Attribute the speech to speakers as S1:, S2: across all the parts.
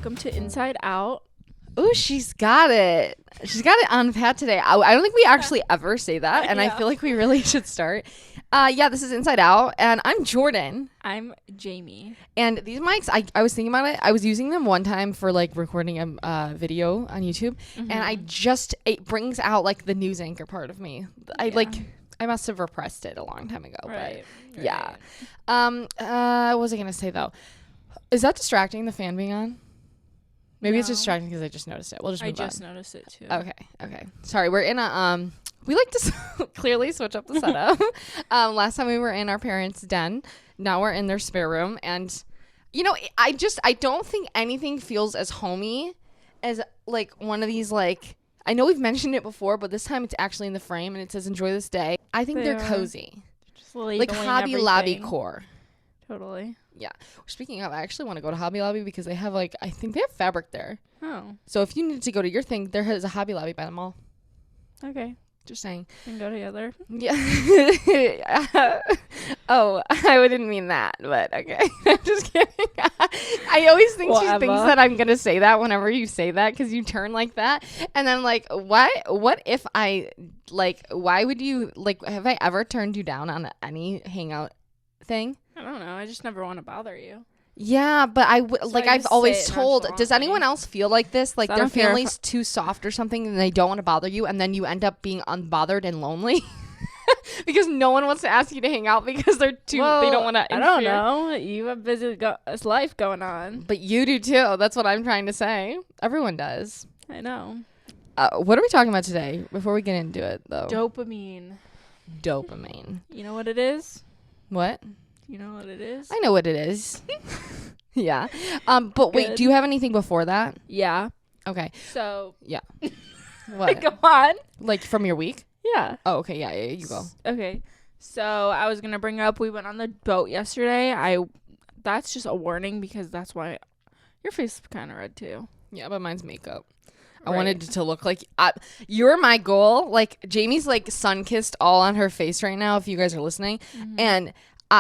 S1: welcome to Inside Out.
S2: Oh, she's got it. She's got it on pat today. I don't think we actually ever say that, and I feel like we really should start. This is Inside Out, and I'm Jordan.
S1: I'm Jamie.
S2: And these mics, I was thinking about it. I was using them one time for like recording a video on YouTube, and it brings out like the news anchor part of me. I must have repressed it a long time ago.
S1: Right.
S2: But yeah. What was I gonna say though? Is that distracting, the fan being on? Maybe it's distracting because I just noticed it. We'll just move on.
S1: I just noticed it too.
S2: Okay. Sorry, we're in a we like to clearly switch up the setup. Last time we were in our parents' den. Now we're in their spare room, and I don't think anything feels as homey as like one of these like. I know we've mentioned it before, but this time it's actually in the frame and it says "Enjoy this day." I think they're cozy,
S1: just
S2: like Hobby Lobby core.
S1: Totally.
S2: Yeah. Speaking of, I actually want to go to Hobby Lobby because they have I think they have fabric there. Oh. So if you need to go to your thing, there is a Hobby Lobby by the mall.
S1: Okay.
S2: Just saying.
S1: We can go together.
S2: Yeah. Oh, I didn't mean that, but okay. I'm just kidding. I always think she thinks that I'm going to say that whenever you say that because you turn like that. And then what if I, why would you, have I ever turned you down on any hangout thing?
S1: I don't know. I just never want to bother you.
S2: Yeah, but I've always told, does anyone else feel like this? Like their family's too soft or something and they don't want to bother you and then you end up being unbothered and lonely? Because no one wants to ask you to hang out because they don't want to interfere.
S1: I don't know. You have busy life going on.
S2: But you do too. That's what I'm trying to say. Everyone does.
S1: I know.
S2: What are we talking about today before we get into it though?
S1: Dopamine.
S2: You
S1: know what it is?
S2: What?
S1: You know what it is?
S2: I know what it is. Yeah. But wait, do you have anything before that?
S1: Yeah.
S2: Okay.
S1: So.
S2: Yeah. What?
S1: Go on.
S2: Like from your week?
S1: Yeah.
S2: Oh, okay. Yeah, you go.
S1: Okay. So I was going to bring up, we went on the boat yesterday. That's just a warning because that's why your face is kind of red too.
S2: Yeah, but mine's makeup. Right. I wanted it to look like you're my goal. Like Jamie's sun-kissed all on her face right now if you guys are listening. Mm-hmm. And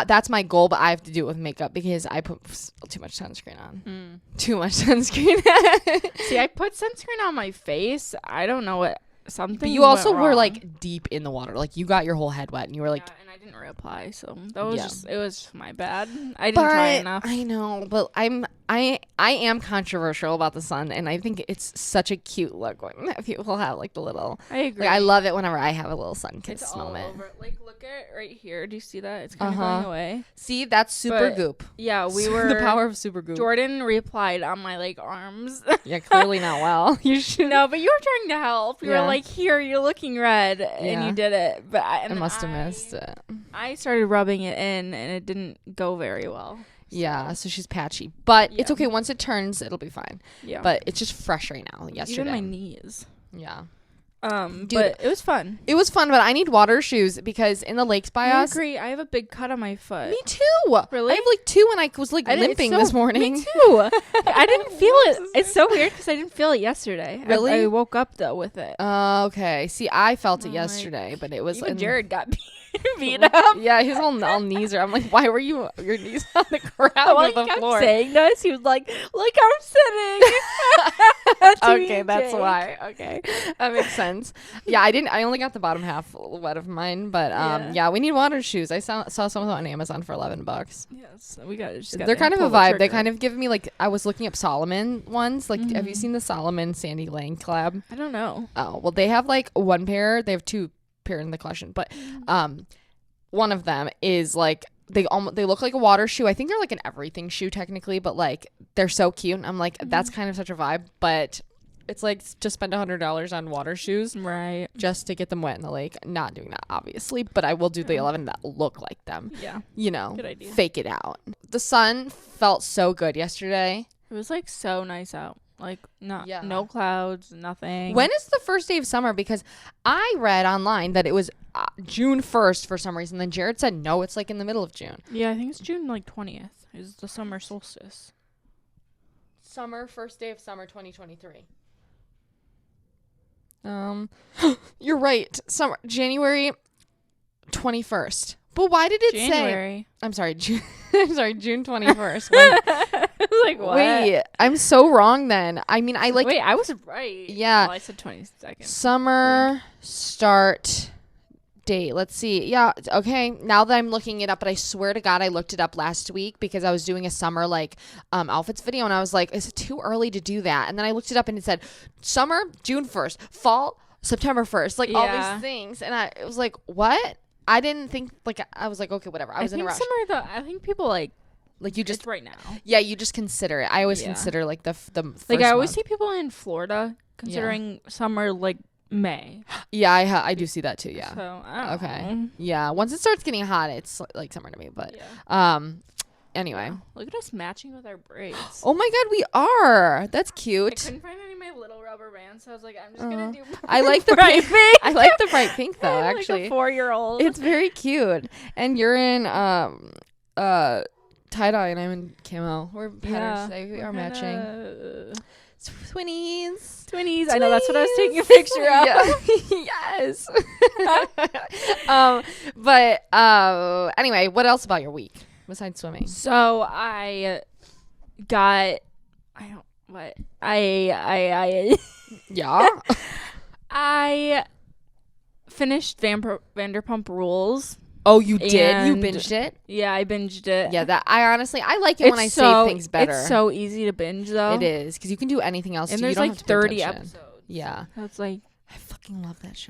S2: that's my goal, but I have to do it with makeup because I put too much sunscreen on. Too much sunscreen.
S1: See, I put sunscreen on my face. I don't know what something. But
S2: you also were deep in the water. Like you got your whole head wet, and you were like.
S1: Yeah, and I didn't reapply, so that was it was my bad. I didn't try enough.
S2: I know, but I am controversial about the sun, and I think it's such a cute look when people have the little. I
S1: agree.
S2: I love it whenever I have a little sun kiss moment.
S1: Over. Look at right here. Do you see that? It's kind of going away.
S2: See, that's super goop.
S1: Yeah, we were
S2: the power of super goop.
S1: Jordan reapplied on my arms.
S2: Yeah, clearly not well.
S1: You should. No, but you were trying to help. You were like, here, you're looking red, and you did it. But I
S2: must have missed it.
S1: I started rubbing it in, and it didn't go very well. So.
S2: Yeah, so she's patchy. But it's okay. Once it turns, it'll be fine. Yeah. But it's just fresh right now. Yesterday.
S1: Even my knees.
S2: Yeah.
S1: Dude, but it was fun.
S2: It was fun, but I need water shoes because in the lakes by us.
S1: I agree. I have a big cut on my foot.
S2: Me too. Really? I have 2 and I was limping this morning.
S1: Me too. I didn't feel it. It's so weird because I didn't feel it yesterday.
S2: Really?
S1: I woke up though with it.
S2: Okay. See, I felt it yesterday, but it was
S1: even Jared got beat up.
S2: Yeah, his whole knees are. I'm like, why were your knees on the ground on the floor?
S1: Saying this, he was like, look, I'm sitting.
S2: Okay, that's why. Okay, that makes sense. Yeah, I only got the bottom half wet of mine, but we need water shoes. I saw some of them on Amazon for $11.
S1: Yes, we got it.
S2: They're kind of a vibe. They kind of give me I was looking up Solomon ones. Have you seen the Solomon Sandy Lang collab?
S1: I don't know.
S2: Oh well, they have one pair. They have 2 pair in the collection, but one of them is they look like a water shoe. I think they're an everything shoe technically, but they're so cute. And I'm like, that's kind of such a vibe, but it's just spend $100 on water shoes,
S1: right?
S2: Just to get them wet in the lake. Not doing that obviously, but I will do the 11 that look like them.
S1: Yeah,
S2: good idea. Fake it out. The sun felt so good yesterday.
S1: It was so nice out. No clouds, nothing.
S2: When is the first day of summer? Because I read online that it was June 1st for some reason. Then Jared said, no, it's in the middle of June.
S1: Yeah, I think it's June 20th is the summer solstice.
S2: First day of summer 2023. You're right. January 21st. But why did it say?
S1: January.
S2: I'm sorry, June 21st. When,
S1: was like, what?
S2: Wait, I'm so wrong then. I mean, I like.
S1: Wait, I was right.
S2: Yeah.
S1: Well, I said 22nd.
S2: Summer start date. Let's see. Yeah. Okay. Now that I'm looking it up, but I swear to God, I looked it up last week because I was doing a summer outfits video, and I was like, is it too early to do that? And then I looked it up, and it said summer June 1st, fall September 1st, like all these things, and it was like, what? I didn't think I was like, okay, whatever. I was in a rush.
S1: Summer though. I think people like
S2: you just
S1: it's right now.
S2: Yeah, you just consider it. I always consider like the first
S1: like I always
S2: month.
S1: see people in Florida considering summer like May.
S2: Yeah, I do see that too. Yeah.
S1: So I don't know.
S2: Yeah. Once it starts getting hot, it's like summer to me. But anyway.
S1: Look at us matching with our braids.
S2: Oh my God, we are. That's
S1: I
S2: cute.
S1: couldn't find any of my little rubber bands, so I was like, I'm just gonna do.
S2: I like the
S1: bright pink.
S2: I like the bright pink though.
S1: I'm
S2: Actually,
S1: like a 4-year-old.
S2: it's very cute. And you're in tie dye, and I'm in camo. We're patterns today. We are matching. Twinnies.
S1: I know, that's what I was taking a picture of.
S2: Yes. But anyway, what else about your week besides swimming?
S1: So I got
S2: Yeah.
S1: I finished Vanderpump Rules.
S2: Oh, you did? You
S1: And-
S2: binged it?
S1: Yeah, I binged it.
S2: Yeah, that I like it when I save things better.
S1: It's so easy to binge though.
S2: It is, because you can do anything else.
S1: And
S2: too.
S1: there's
S2: You don't
S1: like
S2: have to pay
S1: 30
S2: attention.
S1: episodes.
S2: Yeah.
S1: That's like
S2: I fucking love that show.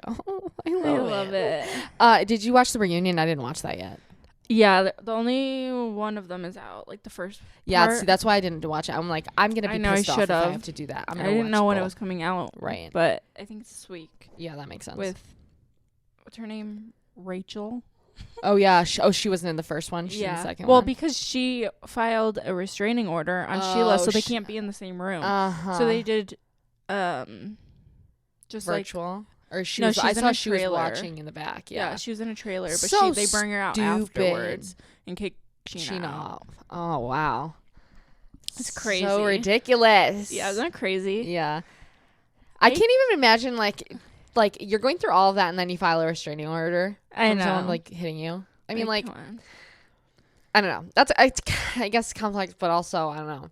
S2: I
S1: I love it.
S2: Did you watch the reunion? I didn't watch that yet.
S1: Yeah, the only one of them is out. Like the first.
S2: Yeah,
S1: part.
S2: see, that's why I didn't watch it. I'm like, I'm gonna be
S1: I know, I
S2: pissed off if I
S1: should've.
S2: have to do that.
S1: I didn't know when it was coming out.
S2: Right.
S1: But I think it's this week
S2: Yeah, that makes sense.
S1: with what's her name, Rachel.
S2: Oh yeah. She wasn't in the first one. She's in the second
S1: Well,
S2: one.
S1: because she filed a restraining order on Sheila, so they can't be in the same room. So they did, just
S2: virtual. Or she
S1: No,
S2: was.
S1: she's
S2: I
S1: in
S2: saw
S1: a
S2: she was
S1: trailer.
S2: watching in the back. Yeah.
S1: she was in a trailer, but
S2: So
S1: they bring her out
S2: stupid.
S1: afterwards and kick Sheena out.
S2: off. Oh wow.
S1: It's crazy.
S2: So ridiculous.
S1: Yeah, isn't that crazy?
S2: Yeah. I can't even imagine like you're going through all of that and then you file a restraining order
S1: I
S2: from
S1: know.
S2: someone like hitting you. I mean, like,
S1: come on.
S2: I don't know. That's I guess complex, but also I don't know.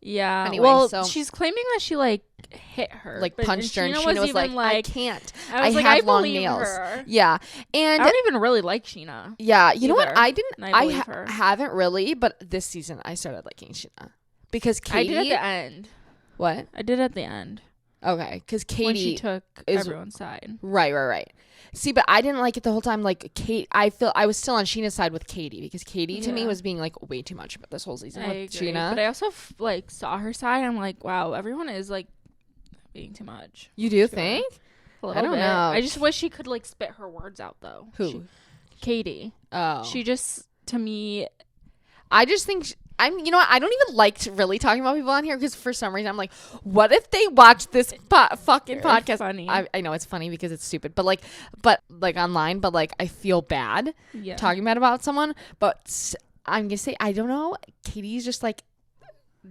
S1: Yeah.
S2: Anyway,
S1: well,
S2: so-
S1: she's claiming that she like hit her,
S2: Like
S1: but-
S2: punched her, and
S1: Sheena
S2: Sheena was
S1: even
S2: like, I can't.
S1: I was like,
S2: have
S1: I
S2: long
S1: believe
S2: nails.
S1: her.
S2: Yeah, and
S1: I don't even really like Sheena.
S2: yeah, you know what?
S1: either,
S2: I didn't.
S1: and I
S2: I
S1: believe her.
S2: haven't really, but this season I started liking Sheena because Katie.
S1: I did at the end.
S2: What?
S1: I did at the end
S2: Okay, because Katie
S1: when she took
S2: is-
S1: everyone's side.
S2: Right. See, but I didn't like it the whole time. Like Kate, I was still on Sheena's side with Katie because Katie to me
S1: Yeah.
S2: was being like way too much about this whole season
S1: I
S2: with
S1: agree.
S2: Sheena.
S1: But I also saw her side. I'm like, wow, everyone is like being too much.
S2: You do think?
S1: A
S2: I
S1: little
S2: don't
S1: bit.
S2: know.
S1: I just wish she could like spit her words out though.
S2: Who?
S1: Katie.
S2: Oh,
S1: She just to me.
S2: I just think you know what? I don't even like really talking about people on here because for some reason I'm like, what if they watch this fucking
S1: Very
S2: podcast?
S1: funny.
S2: I know it's funny because it's stupid, but like online, but like I feel bad
S1: Yeah.
S2: talking bad about someone. But I'm gonna say I don't know. Katie's just like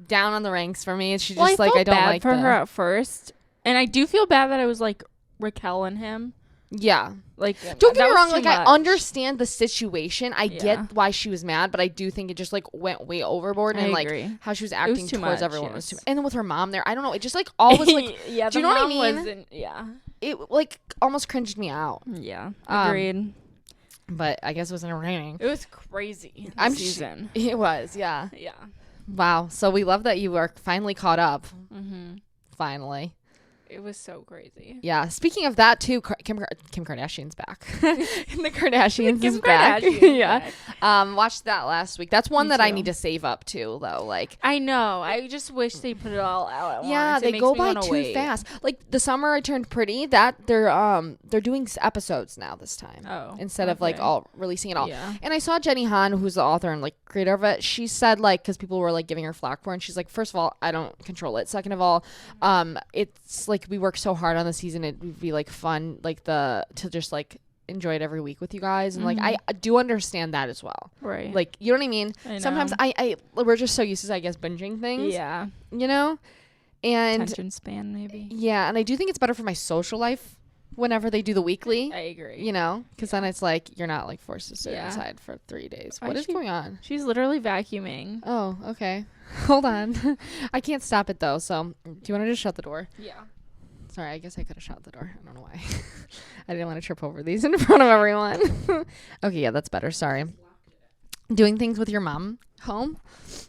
S2: down on the ranks for me, and she's
S1: Well,
S2: just
S1: I
S2: like
S1: felt
S2: I don't
S1: bad
S2: like
S1: for her at first, and I do feel bad that I was like Raquel and him.
S2: Yeah.
S1: Like,
S2: Don't get
S1: that
S2: me
S1: was
S2: wrong,
S1: too
S2: like I
S1: much.
S2: understand the situation. I
S1: Yeah.
S2: get why she was mad, but I do think it just like went way overboard
S1: I
S2: and like
S1: agree.
S2: how she was acting
S1: too
S2: towards
S1: much,
S2: everyone was too
S1: yes.
S2: and then with her mom there, I don't know, it just like all was like
S1: yeah,
S2: do you
S1: the
S2: know what I
S1: mom
S2: mean?
S1: wasn't- yeah,
S2: it like almost cringed me out.
S1: yeah,
S2: Um,
S1: agreed.
S2: But I guess it was entertaining.
S1: It was crazy.
S2: I'm
S1: This season.
S2: It was, yeah.
S1: Yeah.
S2: Wow. So we love that you are finally caught up.
S1: Mm-hmm.
S2: Finally.
S1: It was so crazy.
S2: Yeah. Speaking of that too, Kim Kardashian's back. The Kardashians
S1: Kim
S2: is back.
S1: Kardashian's
S2: Yeah.
S1: back.
S2: Watched that last week. That's one
S1: Me
S2: that I
S1: too.
S2: need to save up too, though. Like,
S1: I know. I just wish they put it all out at
S2: yeah,
S1: once. It
S2: they
S1: makes
S2: go
S1: me
S2: by
S1: wanna
S2: too
S1: wait.
S2: fast. Like the summer I turned pretty. That they're doing episodes now this time.
S1: Oh,
S2: Instead of like
S1: okay.
S2: all releasing it all.
S1: Yeah.
S2: And I saw Jenny Han, who's the author and like creator of it. She said like, because people were like giving her flack for it, and she's like, first of all, I don't control it. Second of all, it's like we work so hard on the season. It would be like fun, like to just like enjoy it every week with you guys. And like I do understand that as well.
S1: Right.
S2: Like, you know what I mean?
S1: I
S2: Sometimes
S1: know.
S2: I we're just so used to, I guess, binging things.
S1: Yeah.
S2: You know? And
S1: Attention span, maybe.
S2: yeah, and I do think it's better for my social life whenever they do the weekly.
S1: I agree.
S2: You know, because then it's like you're not like forced to sit
S1: Yeah.
S2: inside for 3 days.
S1: Why
S2: What is
S1: she-
S2: going on?
S1: She's literally vacuuming.
S2: Oh, okay. Hold on. I can't stop it though. So, do you want to just shut the door?
S1: Yeah.
S2: Sorry, I guess I could have shut the door. I don't know why. I didn't want to trip over these in front of everyone. Okay, yeah, that's better. Sorry. Doing things with your mom home.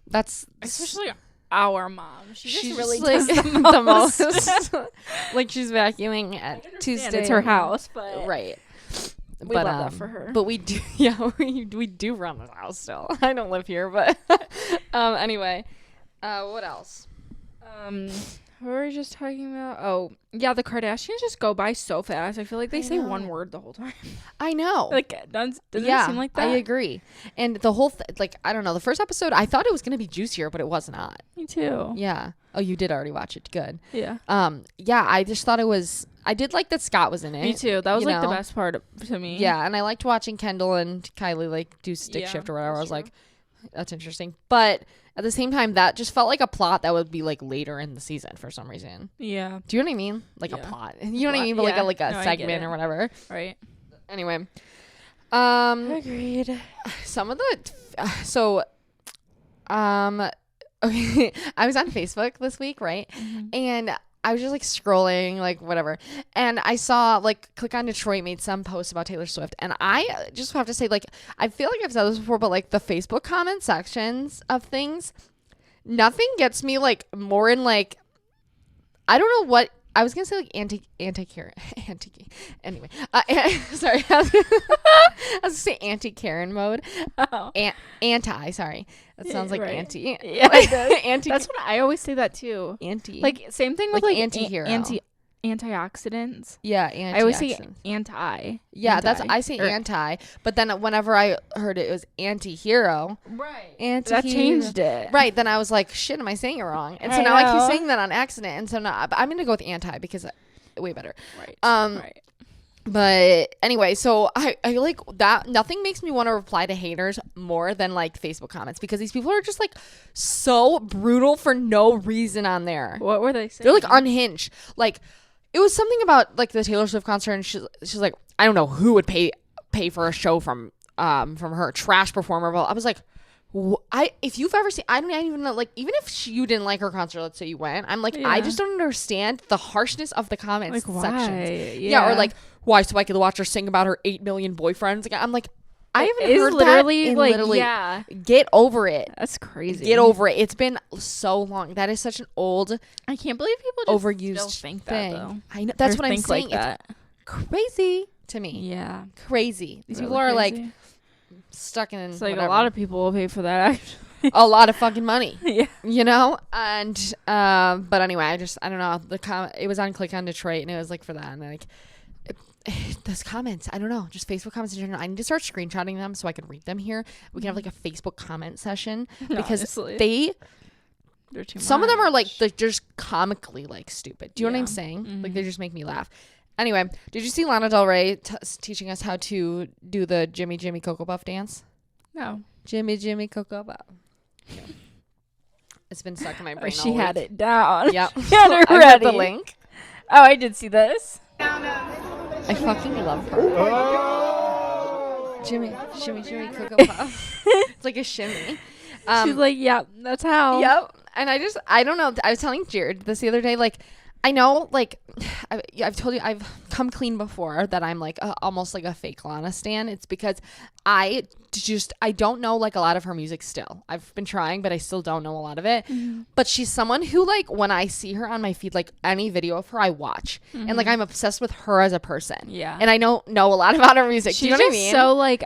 S2: That's
S1: Especially our mom. She just
S2: she's
S1: really
S2: like
S1: does the most.
S2: like she's vacuuming at Tuesday.
S1: It's her house, but
S2: Right.
S1: we love that for her.
S2: But we do, yeah, we do run the house still. I don't live here, but anyway, what else?
S1: What were we just talking about? Oh, yeah, the Kardashians just go by so fast. I feel like they
S2: I
S1: say
S2: know.
S1: one word the whole time.
S2: I know.
S1: Like, doesn't it seem like that?
S2: I agree. And the whole like I don't know. The first episode, I thought it was gonna be juicier, but it was not.
S1: Me too.
S2: Yeah. Oh, you did already watch it. Good.
S1: Yeah.
S2: Yeah, I just thought it was. I did like that Scott was in it.
S1: Me too. That was
S2: you
S1: like the
S2: know?
S1: best part to me.
S2: Yeah, and I liked watching Kendall and Kylie like do stick
S1: Yeah,
S2: shift or whatever. I was
S1: that's
S2: like, that's interesting. But at the same time, that just felt like a plot that would be like later in the season for some reason.
S1: Yeah.
S2: Do you know what I mean? Like a
S1: Yeah.
S2: plot. You know what I
S1: Plot,
S2: mean? But
S1: yeah.
S2: like a
S1: No, I get
S2: segment
S1: it.
S2: or whatever.
S1: Right.
S2: Anyway,
S1: Agreed.
S2: some of the okay, I was on Facebook this week, right?
S1: Mm-hmm.
S2: And I was just like scrolling, like whatever, and I saw like Click on Detroit made some posts about Taylor Swift, and I just have to say, like, I feel like I've said this before, but like the Facebook comment sections of things, nothing gets me like more in like, I don't know what I was gonna say, like anti anyway, sorry, I was gonna say anti Karen mode,
S1: Oh.
S2: anti, sorry, that sounds like
S1: Right.
S2: anti,
S1: Yeah, it does.
S2: anti,
S1: That's what I always say that too.
S2: anti,
S1: Like same thing with
S2: Like
S1: like
S2: anti-hero.
S1: antioxidants.
S2: yeah, anti.
S1: I always say anti.
S2: Yeah, that's
S1: Anti.
S2: I say
S1: Or-
S2: anti, but then whenever I heard it was anti-hero,
S1: Right.
S2: anti
S1: That changed it.
S2: Right, then I was like, shit, am I saying it wrong? And so
S1: I
S2: now I
S1: know.
S2: keep saying that on accident, and so now but I'm gonna go with anti because way better.
S1: Right.
S2: Right. But anyway, so I like that. Nothing makes me want to reply to haters more than like Facebook comments because these people are just like so brutal for no reason on there.
S1: What were they saying?
S2: They're like unhinged. Like it was something about like the Taylor Swift concert, and she's like, I don't know who would pay for a show from her trash performer. But I was like, if you've ever seen, I don't even know, like even if you didn't like her concert, let's say you went, I'm like, I
S1: Yeah.
S2: just don't understand the harshness of the comments
S1: Like, why?
S2: sections.
S1: Yeah.
S2: Or like why so I could watch her sing about her 8 million boyfriends. Like, I'm like, I haven't
S1: It's
S2: heard
S1: literally
S2: that in
S1: like
S2: literally.
S1: yeah.
S2: Get over it.
S1: That's crazy.
S2: Get over it. It's been so long. That is such an old,
S1: I can't believe people just
S2: overused
S1: still think
S2: thing.
S1: that though.
S2: I know. That's
S1: Or
S2: what I'm
S1: think
S2: saying.
S1: Like that.
S2: It's crazy to me.
S1: Yeah.
S2: Crazy. These people
S1: Really
S2: are like
S1: crazy.
S2: stuck in.
S1: It's like
S2: whatever.
S1: a lot of people will pay for that. Actually.
S2: a lot of fucking money.
S1: Yeah.
S2: You know, and but anyway, I don't know. It was on Click on Detroit, and it was like for that, and like those comments. I don't know, just Facebook comments in general. I need to start screenshotting them so I can read them here. We can have like a Facebook comment session because
S1: Honestly. They're too
S2: some of them are like
S1: much.
S2: they're just comically like stupid. Do you know what I'm
S1: Yeah.
S2: saying? Like they just make me laugh. Anyway, did you see Lana Del Rey teaching us how to do the Jimmy Jimmy Cocoa Puff dance?
S1: No.
S2: Jimmy Jimmy Cocoa Puff. It's been stuck in my brain.
S1: She
S2: all
S1: had
S2: week.
S1: it down.
S2: Yep.
S1: She had it
S2: I put
S1: ready.
S2: the link.
S1: Oh, I did see this.
S2: I fucking love her. Jimmy Cocoa Puff. It's like a shimmy.
S1: She's like, yeah, that's how.
S2: Yep. And I don't know. I was telling Jared this the other day, like, I know, like, I've told you, I've come clean before that I'm like almost like a fake Lana stan. It's because I don't know like a lot of her music still. I've been trying, but I still don't know a lot of it.
S1: Mm-hmm.
S2: But she's someone who like when I see her on my feed, like any video of her, I watch. And like I'm obsessed with her as a person.
S1: Yeah.
S2: And I know a lot about her music.
S1: She's
S2: Do you know what I
S1: just
S2: mean?
S1: so like,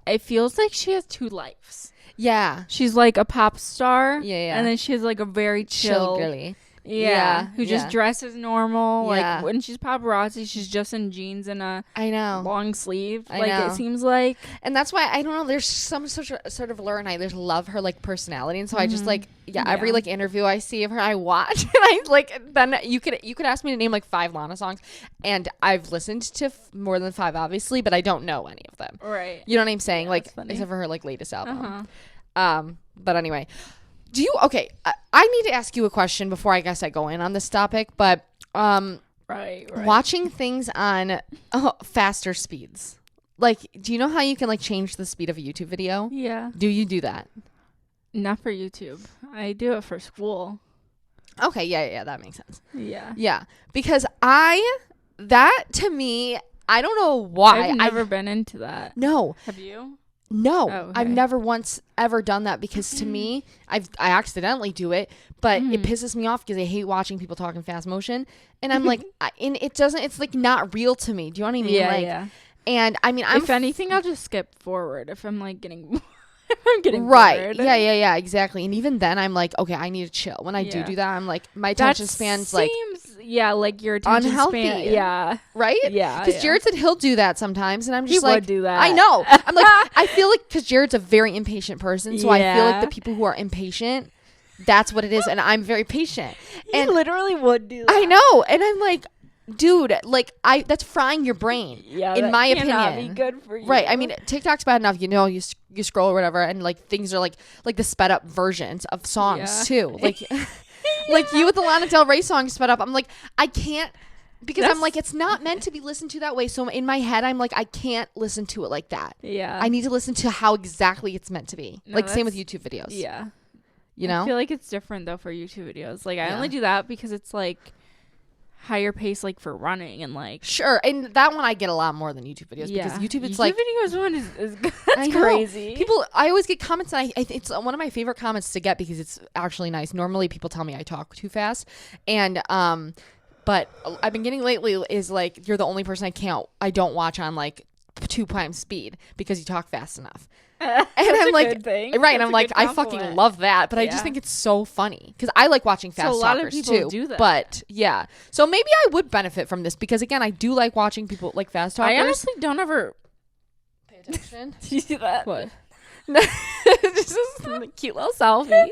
S1: it feels like she has two lives.
S2: Yeah.
S1: She's like a pop star.
S2: Yeah.
S1: And then she has like a very chill.
S2: girly.
S1: Yeah. Who just
S2: yeah.
S1: dresses normal.
S2: Yeah.
S1: Like when she's paparazzi, she's just in jeans and a
S2: I know.
S1: long sleeve.
S2: I
S1: like
S2: know.
S1: it seems like.
S2: And that's why I don't know. There's some sort of Laura and I just love her like personality, and so I just like every
S1: Yeah.
S2: like interview I see of her, I watch, and I like then you could ask me to name like 5 Lana songs, and I've listened to more than 5 obviously, but I don't know any of them.
S1: Right.
S2: You know what I'm saying?
S1: Yeah,
S2: like
S1: that's funny.
S2: except for her like latest album.
S1: Uh-huh.
S2: But anyway, I need to ask you a question before I guess I go in on this topic, but
S1: Right.
S2: Watching things on faster speeds. Like, do you know how you can like change the speed of a YouTube video?
S1: Yeah.
S2: Do you do that?
S1: Not for YouTube. I do it for school.
S2: Okay, yeah, that makes sense.
S1: Yeah.
S2: Yeah, because that to me, I don't know why.
S1: I've never been into that.
S2: No.
S1: Have you?
S2: No,
S1: Oh, okay.
S2: I've never once ever done that because to me, I accidentally do it, but it pisses me off because I hate watching people talk in fast motion, and I'm like, and it's like not real to me. Do you know what I mean?
S1: Yeah,
S2: like,
S1: yeah.
S2: And I mean,
S1: if anything, I'll just skip forward if I'm like getting. I'm getting
S2: right.
S1: bored.
S2: Yeah, exactly. And even then, I'm like, okay, I need to chill. When I do that, I'm like, my attention span's like
S1: like your attention
S2: unhealthy.
S1: span. Yeah.
S2: Right?
S1: Yeah.
S2: Because Jared said he'll do that sometimes, and I'm just
S1: he
S2: like,
S1: would do that.
S2: I know. I'm like, I feel like because Jared's a very impatient person, so I feel like the people who are impatient, that's what it is, and I'm very patient.
S1: And he literally would do that.
S2: I know, and I'm like, dude, like that's frying your brain.
S1: Yeah,
S2: in my
S1: cannot
S2: opinion,
S1: be good for you.
S2: Right? I mean, TikTok's bad enough, you know. You scroll or whatever, and like things are like the sped up versions of songs too. Like, like you with the Lana Del Rey song sped up. I'm like, I can't. Because I'm like, it's not meant to be listened to that way. So in my head, I'm like, I can't listen to it like that.
S1: Yeah.
S2: I need to listen to how exactly it's meant to be.
S1: No,
S2: like same with YouTube videos.
S1: Yeah.
S2: You know?
S1: I feel like it's different though for YouTube videos. Like I only do that because it's like higher pace, like for running and like.
S2: Sure. And that one I get a lot more than YouTube videos because YouTube, it's like.
S1: YouTube videos one is that's crazy.
S2: People, I always get comments and it's one of my favorite comments to get because it's actually nice. Normally people tell me I talk too fast. And, but I've been getting lately is like, you're the only person I don't watch on like 2 times speed because you talk fast enough. And I'm like, right.
S1: That's
S2: and I'm like, I fucking love that. But I just think it's so funny because I like watching fast
S1: so a lot
S2: talkers
S1: of people
S2: too.
S1: do that.
S2: But yeah, so maybe I would benefit from this because again, I do like watching people like fast talkers.
S1: I honestly don't ever
S2: pay attention.
S1: Do you see that?
S2: What? Just a cute little selfie.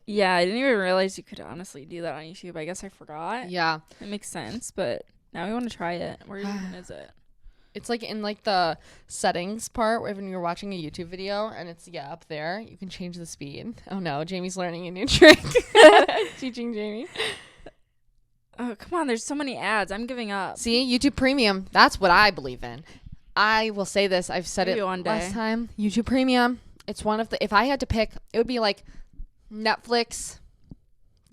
S1: Yeah, I didn't even realize you could honestly do that on YouTube. I guess I forgot.
S2: Yeah.
S1: It makes sense, but now we want to try it. Where even is it?
S2: It's like in like the settings part where when you're watching a YouTube video and it's up there, you can change the speed. Oh no, Jamie's learning a new trick. Teaching Jamie.
S1: Oh, come on, there's so many ads. I'm giving up.
S2: See, YouTube Premium, that's what I believe in. I will say this, I've said
S1: Maybe
S2: it
S1: one day.
S2: last time. YouTube Premium, it's one of the, if I had to pick, it would be like Netflix,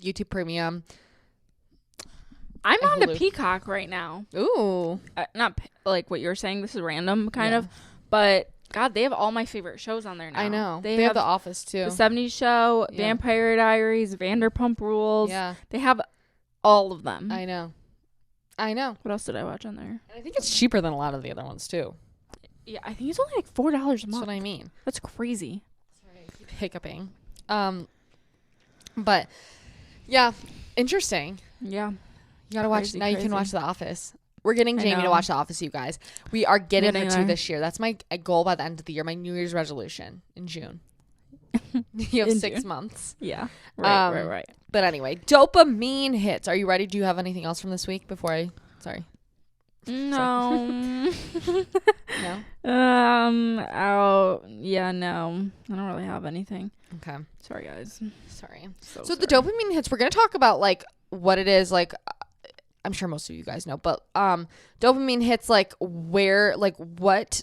S2: YouTube Premium.
S1: I'm on
S2: Hulu.
S1: to Peacock right now.
S2: Ooh.
S1: Not like what you're saying. This is random, kind of. But, God, they have all my favorite shows on there now.
S2: I know.
S1: They
S2: have The Office, too.
S1: The 70s Show, Vampire Diaries, Vanderpump Rules.
S2: Yeah.
S1: They have all of them.
S2: I know.
S1: What else did I watch on there?
S2: And I think it's cheaper than a lot of the other ones, too.
S1: Yeah, I think it's only like $4 a month.
S2: That's what I mean.
S1: That's crazy.
S2: Sorry, I keep hiccuping. But, yeah, interesting.
S1: Yeah.
S2: You gotta watch. Now you can watch The Office. We're getting Jamie to watch The Office, you guys. We are getting her to this year. That's my goal by the end of the year. My New Year's resolution in June. You have 6 months.
S1: Yeah. Right.
S2: But anyway, Dopamine Hits. Are you ready? Do you have anything else from this week before I? Sorry.
S1: No.
S2: No.
S1: Oh, yeah, no. I don't really have anything.
S2: Okay.
S1: Sorry, guys.
S2: Sorry.
S1: So
S2: The Dopamine Hits. We're gonna talk about like what it is like. I'm sure most of you guys know, but dopamine hits, like where, like what,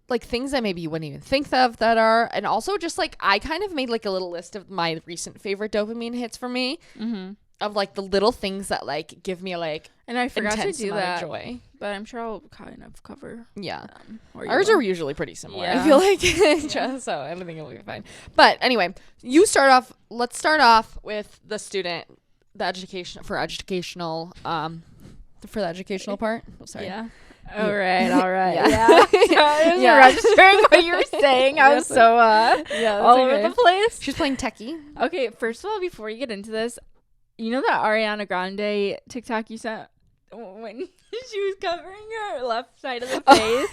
S2: like things that maybe you wouldn't even think of that are, and also just like I kind of made like a little list of my recent favorite dopamine hits for me, of like the little things that like give me like,
S1: and I forgot to do that,
S2: joy.
S1: But I'm sure I'll kind of cover.
S2: Yeah,
S1: ours
S2: are usually pretty similar.
S1: Yeah.
S2: I feel like so I don't think it'll be fine. But anyway, you start off. Let's start off with the student. The educational part. Oh, sorry.
S1: Yeah. All right.
S2: Yeah.
S1: Yeah. Registering what you were saying. I was so all over the place.
S2: She's playing techie.
S1: Okay, first of all, before you get into this, you know that Ariana Grande TikTok you sent when she was covering her left side of the face?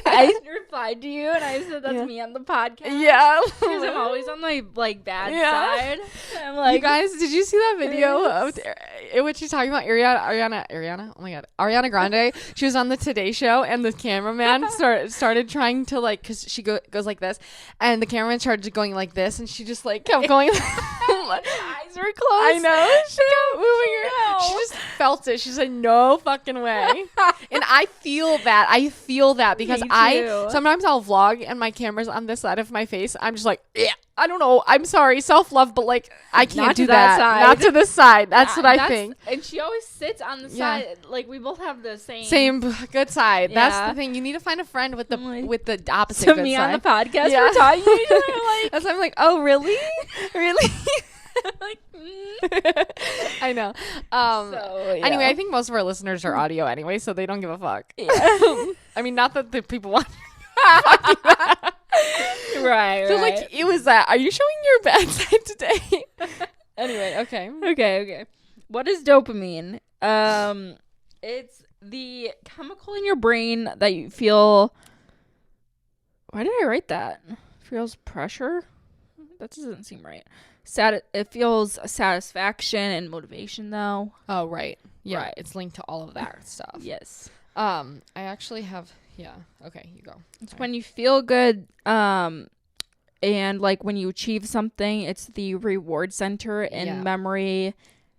S1: I replied to you and I said that's me on the podcast.
S2: Yeah.
S1: Because I'm always on my like bad side. I'm like,
S2: you guys, did you see that video of in which she's talking about Ariana? Oh my god, Ariana Grande. She was on the Today Show and the cameraman started trying to like, because she goes like this, and the cameraman started going like this, and she just like kept going.
S1: my eyes eyes were closed.
S2: I know. She kept moving her. She just felt it. She said, "No fucking way." And I feel that because sometimes I'll vlog and my camera's on this side of my face. I'm just like, yeah, I don't know. I'm sorry, self-love, but like I can't do that. Not to this side. That's what I think.
S1: And she always sits on the side. Like we both have the
S2: same good side. Yeah. That's the thing. You need to find a friend with the opposite good side.
S1: Me on the podcast, we're talking to each other like.
S2: That's why I'm like, oh really, really.
S1: Like,
S2: I know. Anyway, I think most of our listeners are audio anyway, so they don't give a fuck.
S1: Yeah.
S2: I mean, not that the people want.
S1: Right.
S2: So like, it was that. Are you showing your bad side today? Anyway,
S1: okay. What is dopamine? It's the chemical in your brain that you feel. Why did I write that? Feels pressure? That doesn't seem right. It feels satisfaction and motivation, though.
S2: Oh, right. Yeah,
S1: right.
S2: It's linked to all of that stuff.
S1: Yes.
S2: I actually have. Yeah. Okay, you go.
S1: It's when you feel good. And like when you achieve something, it's the reward center in memory,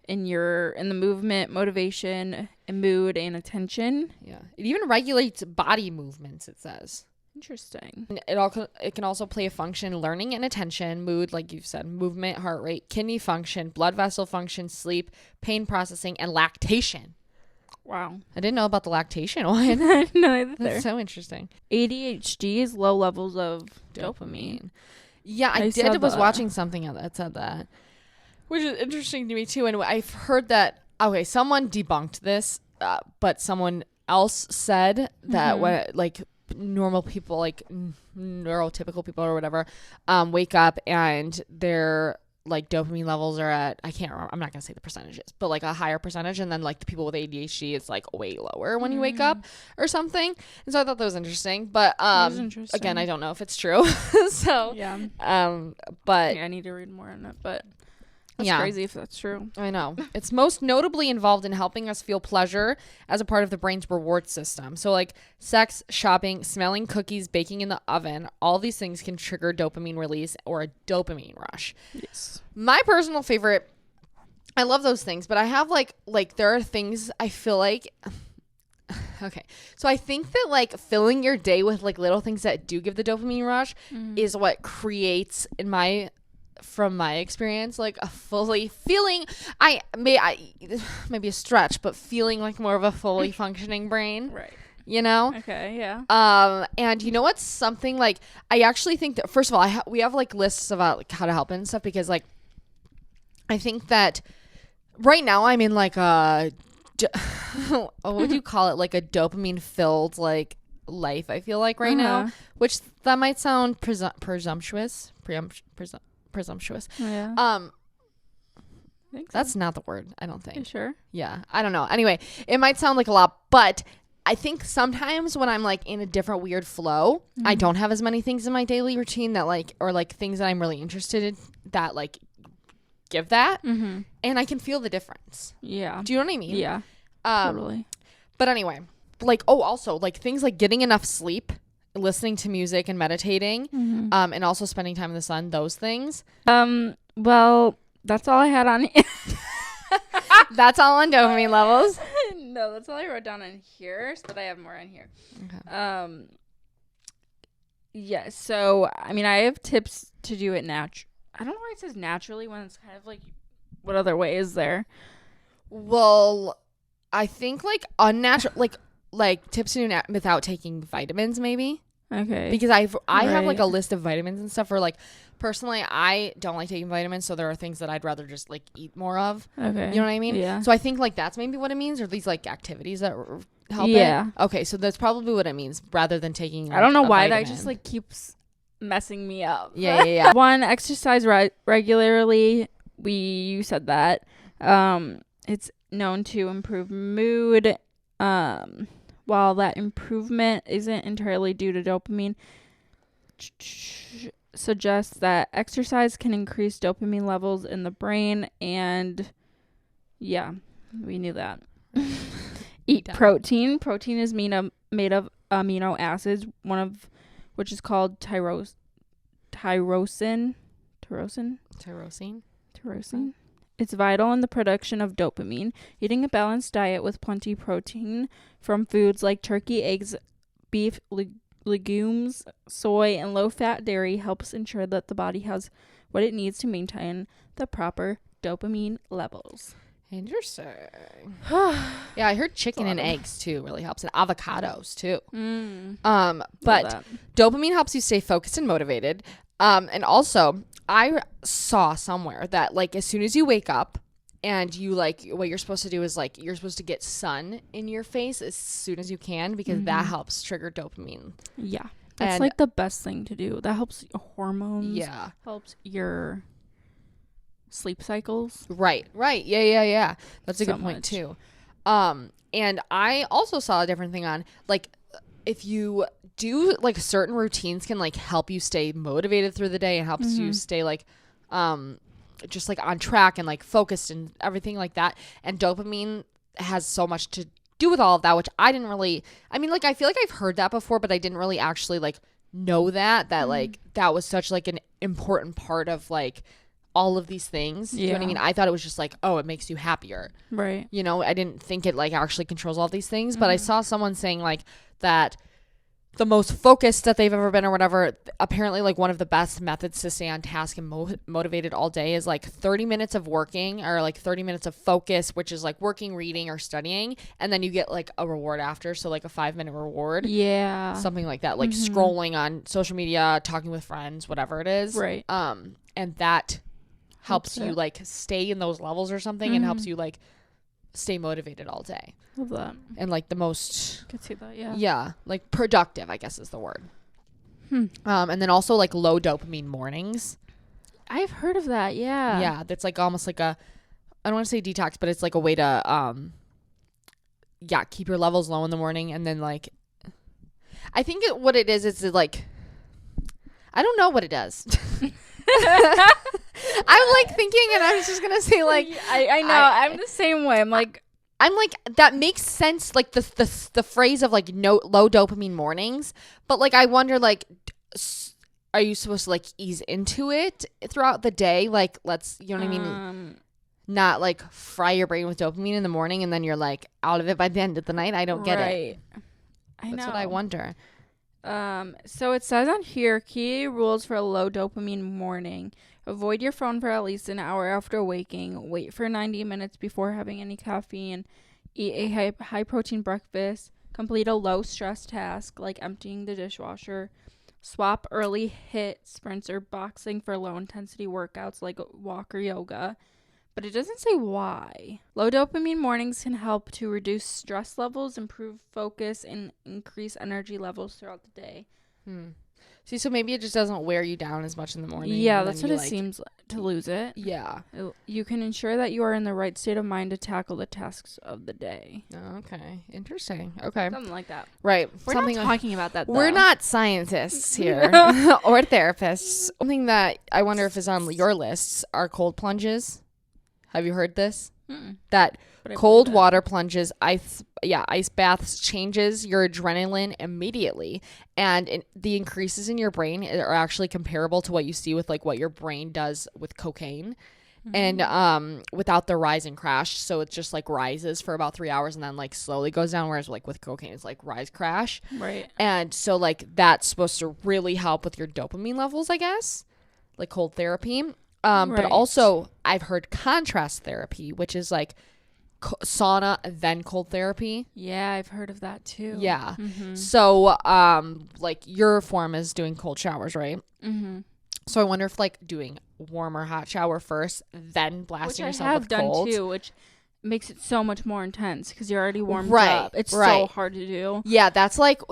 S1: in the movement, motivation, and mood and attention.
S2: Yeah. It even regulates body movements. It says.
S1: Interesting.
S2: It can also play a function in learning and attention, mood, like you've said, movement, heart rate, kidney function, blood vessel function, sleep, pain processing, and lactation.
S1: Wow.
S2: I didn't know about the lactation one.
S1: I didn't know either.
S2: That's so interesting.
S1: ADHD is low levels of dopamine.
S2: Yeah, I was watching something that said that, which is interesting to me too. And I've heard that, okay, someone debunked this, but someone else said that when, like, normal people, like neurotypical people or whatever, wake up and their like dopamine levels are at, I can't remember, I'm not gonna say the percentages, but like a higher percentage, and then like the people with ADHD, it's like way lower when you wake up or something. And so I thought that was interesting, but again, I don't know if it's true. So
S1: yeah,
S2: but
S1: I need to read more on it, but that's crazy if that's true.
S2: I know. It's most notably involved in helping us feel pleasure as a part of the brain's reward system. So like sex, shopping, smelling cookies, baking in the oven, all these things can trigger dopamine release or a dopamine rush.
S1: Yes.
S2: My personal favorite, I love those things, but I have like there are things I feel like, okay. So I think that like filling your day with like little things that do give the dopamine rush is what creates from my experience, like a fully feeling, maybe a stretch, but feeling like more of a fully functioning brain,
S1: right?
S2: You know?
S1: Okay, yeah.
S2: And you know what's something like, I actually think that, first of all, we have like lists about like how to help and stuff, because like, I think that right now I'm in like what would you call it? Like a dopamine filled like life, I feel like right now, which that might sound presumptuous.
S1: Yeah.
S2: That's not the word, I don't think.
S1: You sure?
S2: Yeah, I don't know. Anyway, it might sound like a lot, but I think sometimes when I'm like in a different weird flow, I don't have as many things in my daily routine that like, or like things that I'm really interested in that like give that, and I can feel the difference.
S1: Yeah.
S2: Do you know what I mean?
S1: Yeah. Totally.
S2: But anyway, like, also like things like getting enough sleep, listening to music and meditating, and also spending time in the sun, those things.
S1: Well, that's all I had on
S2: That's all on dopamine levels.
S1: No, that's all I wrote down on here, but I have more on here. Okay. Yeah, so I mean, I have tips to do it I don't know why it says naturally when it's kind of like, what other way is there?
S2: Well, I think like unnatural, like tips to do without taking vitamins, maybe.
S1: Okay.
S2: Because I have like a list of vitamins and stuff, where like personally I don't like taking vitamins, so there are things that I'd rather just like eat more of. Okay. You know what I mean?
S1: Yeah.
S2: So I think like that's maybe what it means, or these like activities that help. Yeah. Okay, so that's probably what it means, rather than taking like,
S1: I don't know why that just like keeps messing me up.
S2: Yeah.
S1: One, exercise regularly. You said that. It's known to improve mood. While that improvement isn't entirely due to dopamine, suggests that exercise can increase dopamine levels in the brain, and yeah, we knew that. Eat protein. Protein is made of amino acids, one of which is called tyrosine. It's vital in the production of dopamine. Eating a balanced diet with plenty protein from foods like turkey, eggs, beef, legumes, soy, and low-fat dairy helps ensure that the body has what it needs to maintain the proper dopamine levels.
S2: Interesting. Yeah, I heard chicken and eggs too really helps, and avocados too. But dopamine helps you stay focused and motivated. And also, I saw somewhere that like as soon as you wake up and you like what you're supposed to do is like you're supposed to get sun in your face as soon as you can because that helps trigger dopamine.
S1: Yeah. That's like the best thing to do. That helps hormones.
S2: Yeah.
S1: Helps your sleep cycles.
S2: Right. Yeah. That's a good point too. And I also saw a different thing on like if you do like certain routines can like help you stay motivated through the day and helps you stay like just like on track and like focused and everything like that. And dopamine has so much to do with all of that, which I didn't really, I mean, like, I feel like I've heard that before, but I didn't really actually like know that like that was such like an important part of like all of these things. You know what I mean? I thought it was just like, oh, it makes you happier.
S1: Right.
S2: You know, I didn't think it like actually controls all these things, but I saw someone saying like that the most focused that they've ever been or whatever, apparently like one of the best methods to stay on task and motivated all day is like 30 minutes of working or like 30 minutes of focus, which is like working, reading, or studying. And then you get like a reward after. So like a 5-minute reward.
S1: Yeah.
S2: Something like that. Like scrolling on social media, talking with friends, whatever it is.
S1: Right.
S2: And that helps you like stay in those levels or something and helps you like stay motivated all day.
S1: Love that.
S2: And like the most
S1: Could see that, yeah.
S2: Yeah, like productive, I guess is the word. And then also like low dopamine mornings.
S1: I've heard of that, yeah.
S2: Yeah, that's like almost like a, I don't want to say detox, but it's like a way to keep your levels low in the morning. And then like I think what it is like I don't know what it does. I'm like thinking and I was just gonna say like
S1: I know I'm the same way. I'm like
S2: that makes sense, like the phrase of like no low dopamine mornings, but like I wonder like are you supposed to like ease into it throughout the day, like let's, you know what I mean, not like fry your brain with dopamine in the morning and then you're like out of it by the end of the night. I don't get it. That's what I wonder.
S1: So it says on here, key rules for a low dopamine morning: avoid your phone for at least an hour after waking, wait for 90 minutes before having any caffeine, eat a high protein breakfast, complete a low stress task like emptying the dishwasher, swap early HIIT sprints or boxing for low intensity workouts like walk or yoga. But it doesn't say why. Low dopamine mornings can help to reduce stress levels, improve focus, and increase energy levels throughout the day.
S2: See, so maybe it just doesn't wear you down as much in the morning.
S1: Yeah, that's what it seems to lose it.
S2: Yeah.
S1: You can ensure that you are in the right state of mind to tackle the tasks of the day.
S2: Okay. Interesting. Okay.
S1: Something like that.
S2: Right.
S1: We're not talking about that, though.
S2: We're not scientists here or therapists. Something that I wonder if is on your lists are cold plunges. Have you heard this? That cold water plunges, ice baths changes your adrenaline immediately, and the increases in your brain are actually comparable to what you see with like what your brain does with cocaine, and without the rise and crash. So it just like rises for about 3 hours and then like slowly goes down. Whereas like with cocaine, it's like rise crash.
S1: Right.
S2: And so like that's supposed to really help with your dopamine levels, I guess, like cold therapy. But also I've heard contrast therapy, which is like sauna then cold therapy.
S1: Yeah, I've heard of that too.
S2: Yeah. So like your form is doing cold showers, right? So I wonder if like doing warm or hot shower first, then blasting yourself with cold.
S1: Which I have done too, which makes it so much more intense because you're already warmed up. It's so hard to do.
S2: Yeah, that's like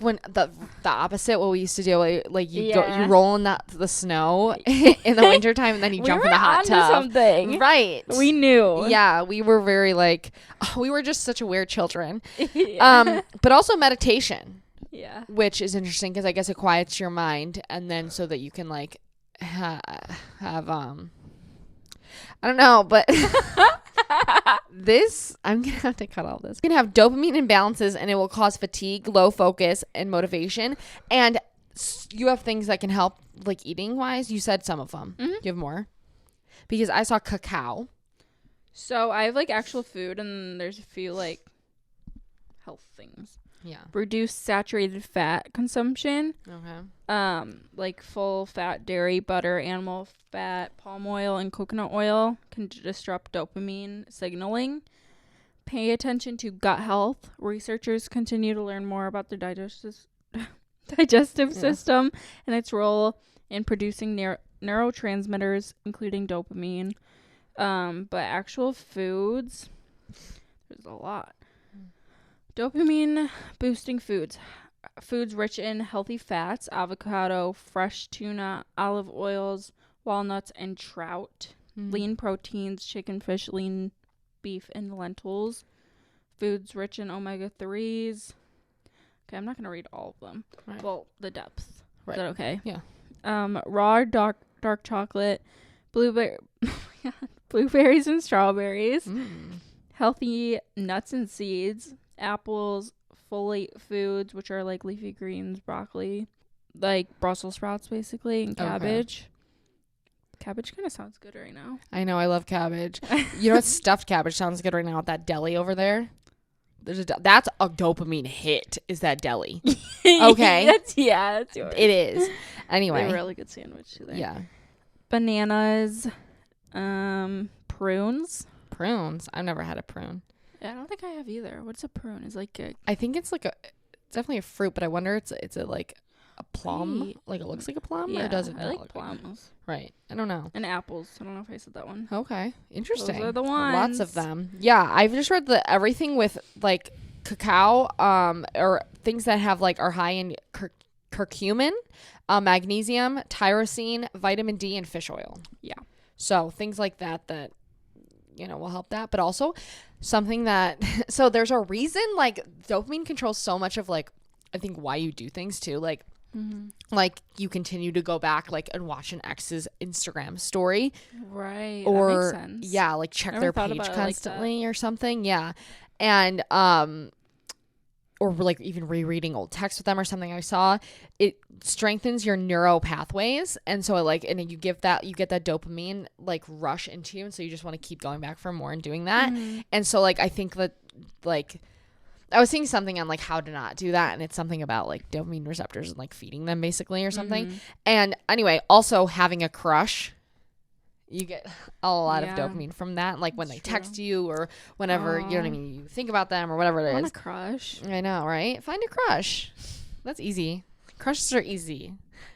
S2: when the opposite what we used to do. Like you roll in the snow in the wintertime and then you jump in the hot tub.
S1: Something.
S2: Right.
S1: We knew.
S2: Yeah, we were very like we were just such weird children. But also meditation.
S1: Yeah.
S2: Which is interesting because I guess it quiets your mind and then so that you can like have I don't know, but I'm gonna have to cut all this. You can have dopamine imbalances and it will cause fatigue, low focus, and motivation. And you have things that can help, like eating wise. You said some of them. Do you have more? Because I saw cacao.
S1: So I have like actual food, and then there's a few like health things.
S2: Yeah.
S1: Reduce saturated fat consumption.
S2: Okay.
S1: Like full fat dairy, butter, animal fat, palm oil, and coconut oil can disrupt dopamine signaling. Pay attention to gut health. Researchers continue to learn more about the digestive system and its role in producing neurotransmitters, including dopamine. But actual foods, there's a lot. Dopamine boosting foods. Foods rich in healthy fats, avocado, fresh tuna, olive oils, walnuts, and trout. Lean proteins, chicken, fish, lean beef, and lentils. Foods rich in omega-3s. Okay, I'm not going to read all of them.
S2: Right.
S1: Well, the depth.
S2: Right.
S1: Is that okay?
S2: Yeah.
S1: Raw dark chocolate, blueberries and strawberries, healthy nuts and seeds, apples, folate foods, which are like leafy greens, broccoli, like Brussels sprouts basically, and cabbage. Okay. Cabbage kind of sounds good right now.
S2: I know, I love cabbage. You know what? Stuffed cabbage sounds good right now at that deli over there. That's a dopamine hit, is that deli. Okay.
S1: That's yours.
S2: It is. Anyway.
S1: They're a really good sandwich too.
S2: Yeah.
S1: Bananas, prunes.
S2: Prunes? I've never had a prune.
S1: Yeah, I don't think I have either. What's a prune? Is like a...
S2: I think it's like it's definitely a fruit, but I wonder it's a like a plum.
S1: Right.
S2: Like it looks like a plum,
S1: Yeah,
S2: or does it?
S1: I like plums.
S2: Right. I don't know.
S1: And apples. I don't know if I said that one.
S2: Okay. Interesting.
S1: Those are the ones.
S2: Lots of them. Yeah, I've just read that everything with like cacao, or things that have like are high in curcumin, magnesium, tyrosine, vitamin D, and fish oil.
S1: Yeah.
S2: So things like that will help that, but also something that so there's a reason like dopamine controls so much of like I think why you do things too, like like you continue to go back like and watch an ex's Instagram story,
S1: right?
S2: Or
S1: that makes sense.
S2: Yeah, like check their page constantly or something. Yeah, and or like even rereading old texts with them or something. I saw it strengthens your neural pathways, and so and you get that dopamine like rush into you, and so you just want to keep going back for more and doing that. And so like I think that like I was seeing something on like how to not do that, and it's something about like dopamine receptors and like feeding them basically or something. And anyway, also having a crush, you get a lot of dopamine from that, like when they text you or whenever you know what I mean, you think about them or whatever it is.
S1: I want a crush.
S2: I know, right? Find a crush. That's easy. Crushes are easy.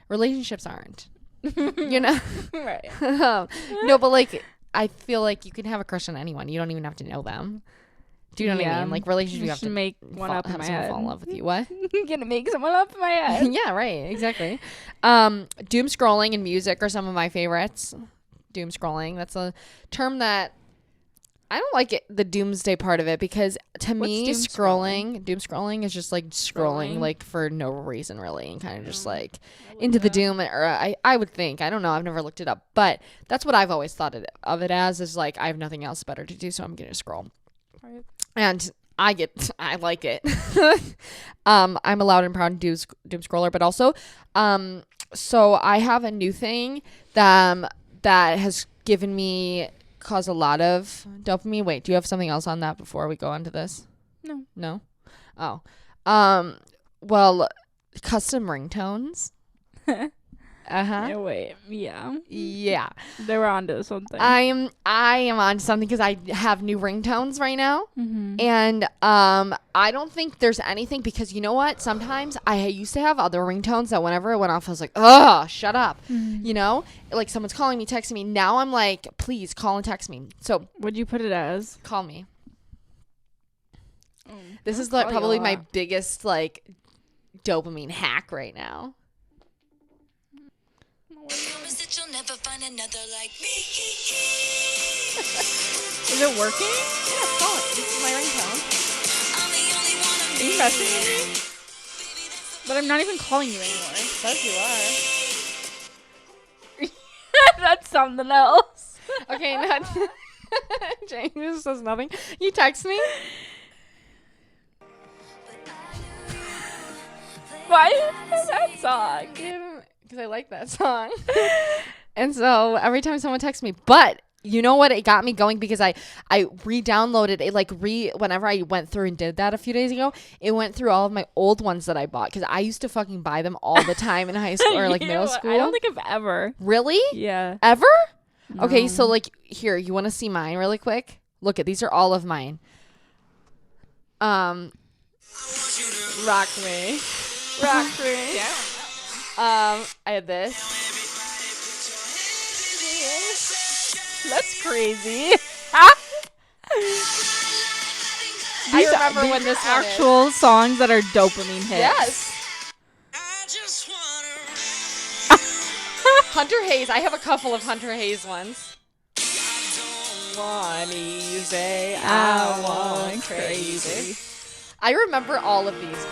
S2: Relationships aren't. You know?
S1: Right.
S2: No, but like I feel like you can have a crush on anyone. You don't even have to know them. Do you know what I mean? Like relationships, you have to
S1: make one up in my head.
S2: Fall in love with you. What?
S1: I'm gonna make someone up in my head.
S2: Yeah, right. Exactly. Doom scrolling and music are some of my favorites. Doom scrolling. That's a term that I don't like it, the doomsday part of it, because to me doom scrolling is just like scrolling like for no reason really, and kind of just like into the doom, or I would think, I don't know, I've never looked it up, but that's what I've always thought of it as, is like I have nothing else better to do, so I'm gonna scroll. Right. And I like it. I'm a loud and proud doom scroller, but also so I have a new thing that has caused a lot of dopamine. Wait, do you have something else on that before we go on to this? No. Oh. Well, custom ringtones.
S1: Yeah, wait. Yeah. They were onto something.
S2: I am onto something because I have new ringtones right now. And I don't think there's anything, because you know what? Sometimes I used to have other ringtones that whenever it went off, I was like, ugh, shut up. You know? Like someone's calling me, texting me. Now I'm like, please call and text me. So
S1: what'd you put it as?
S2: Call me. This is like probably my biggest like dopamine hack right now.
S1: Is it working?
S2: Yeah, call it. This is my ringtone.
S1: Are you messing with me? But I'm not even calling you anymore.
S2: Says you are.
S1: That's something else.
S2: Okay, James says nothing. You text me.
S1: Why that song?
S2: Because I like that song. And so every time someone texts me, but you know what? It got me going because I re-downloaded it, like whenever I went through and did that a few days ago, it went through all of my old ones that I bought because I used to fucking buy them all the time in high school or like middle school.
S1: I don't think I've ever.
S2: Really?
S1: Yeah.
S2: Ever?
S1: No.
S2: Okay, so like here, you want to see mine really quick? Look at these are all of mine. Rock me. Rock me.
S1: Yeah.
S2: I had this. That's crazy. I remember when this one
S1: actual songs that are dopamine hits.
S2: Yes. Hunter Hayes. I have a couple of Hunter Hayes ones. One easy, I want crazy. I remember all of these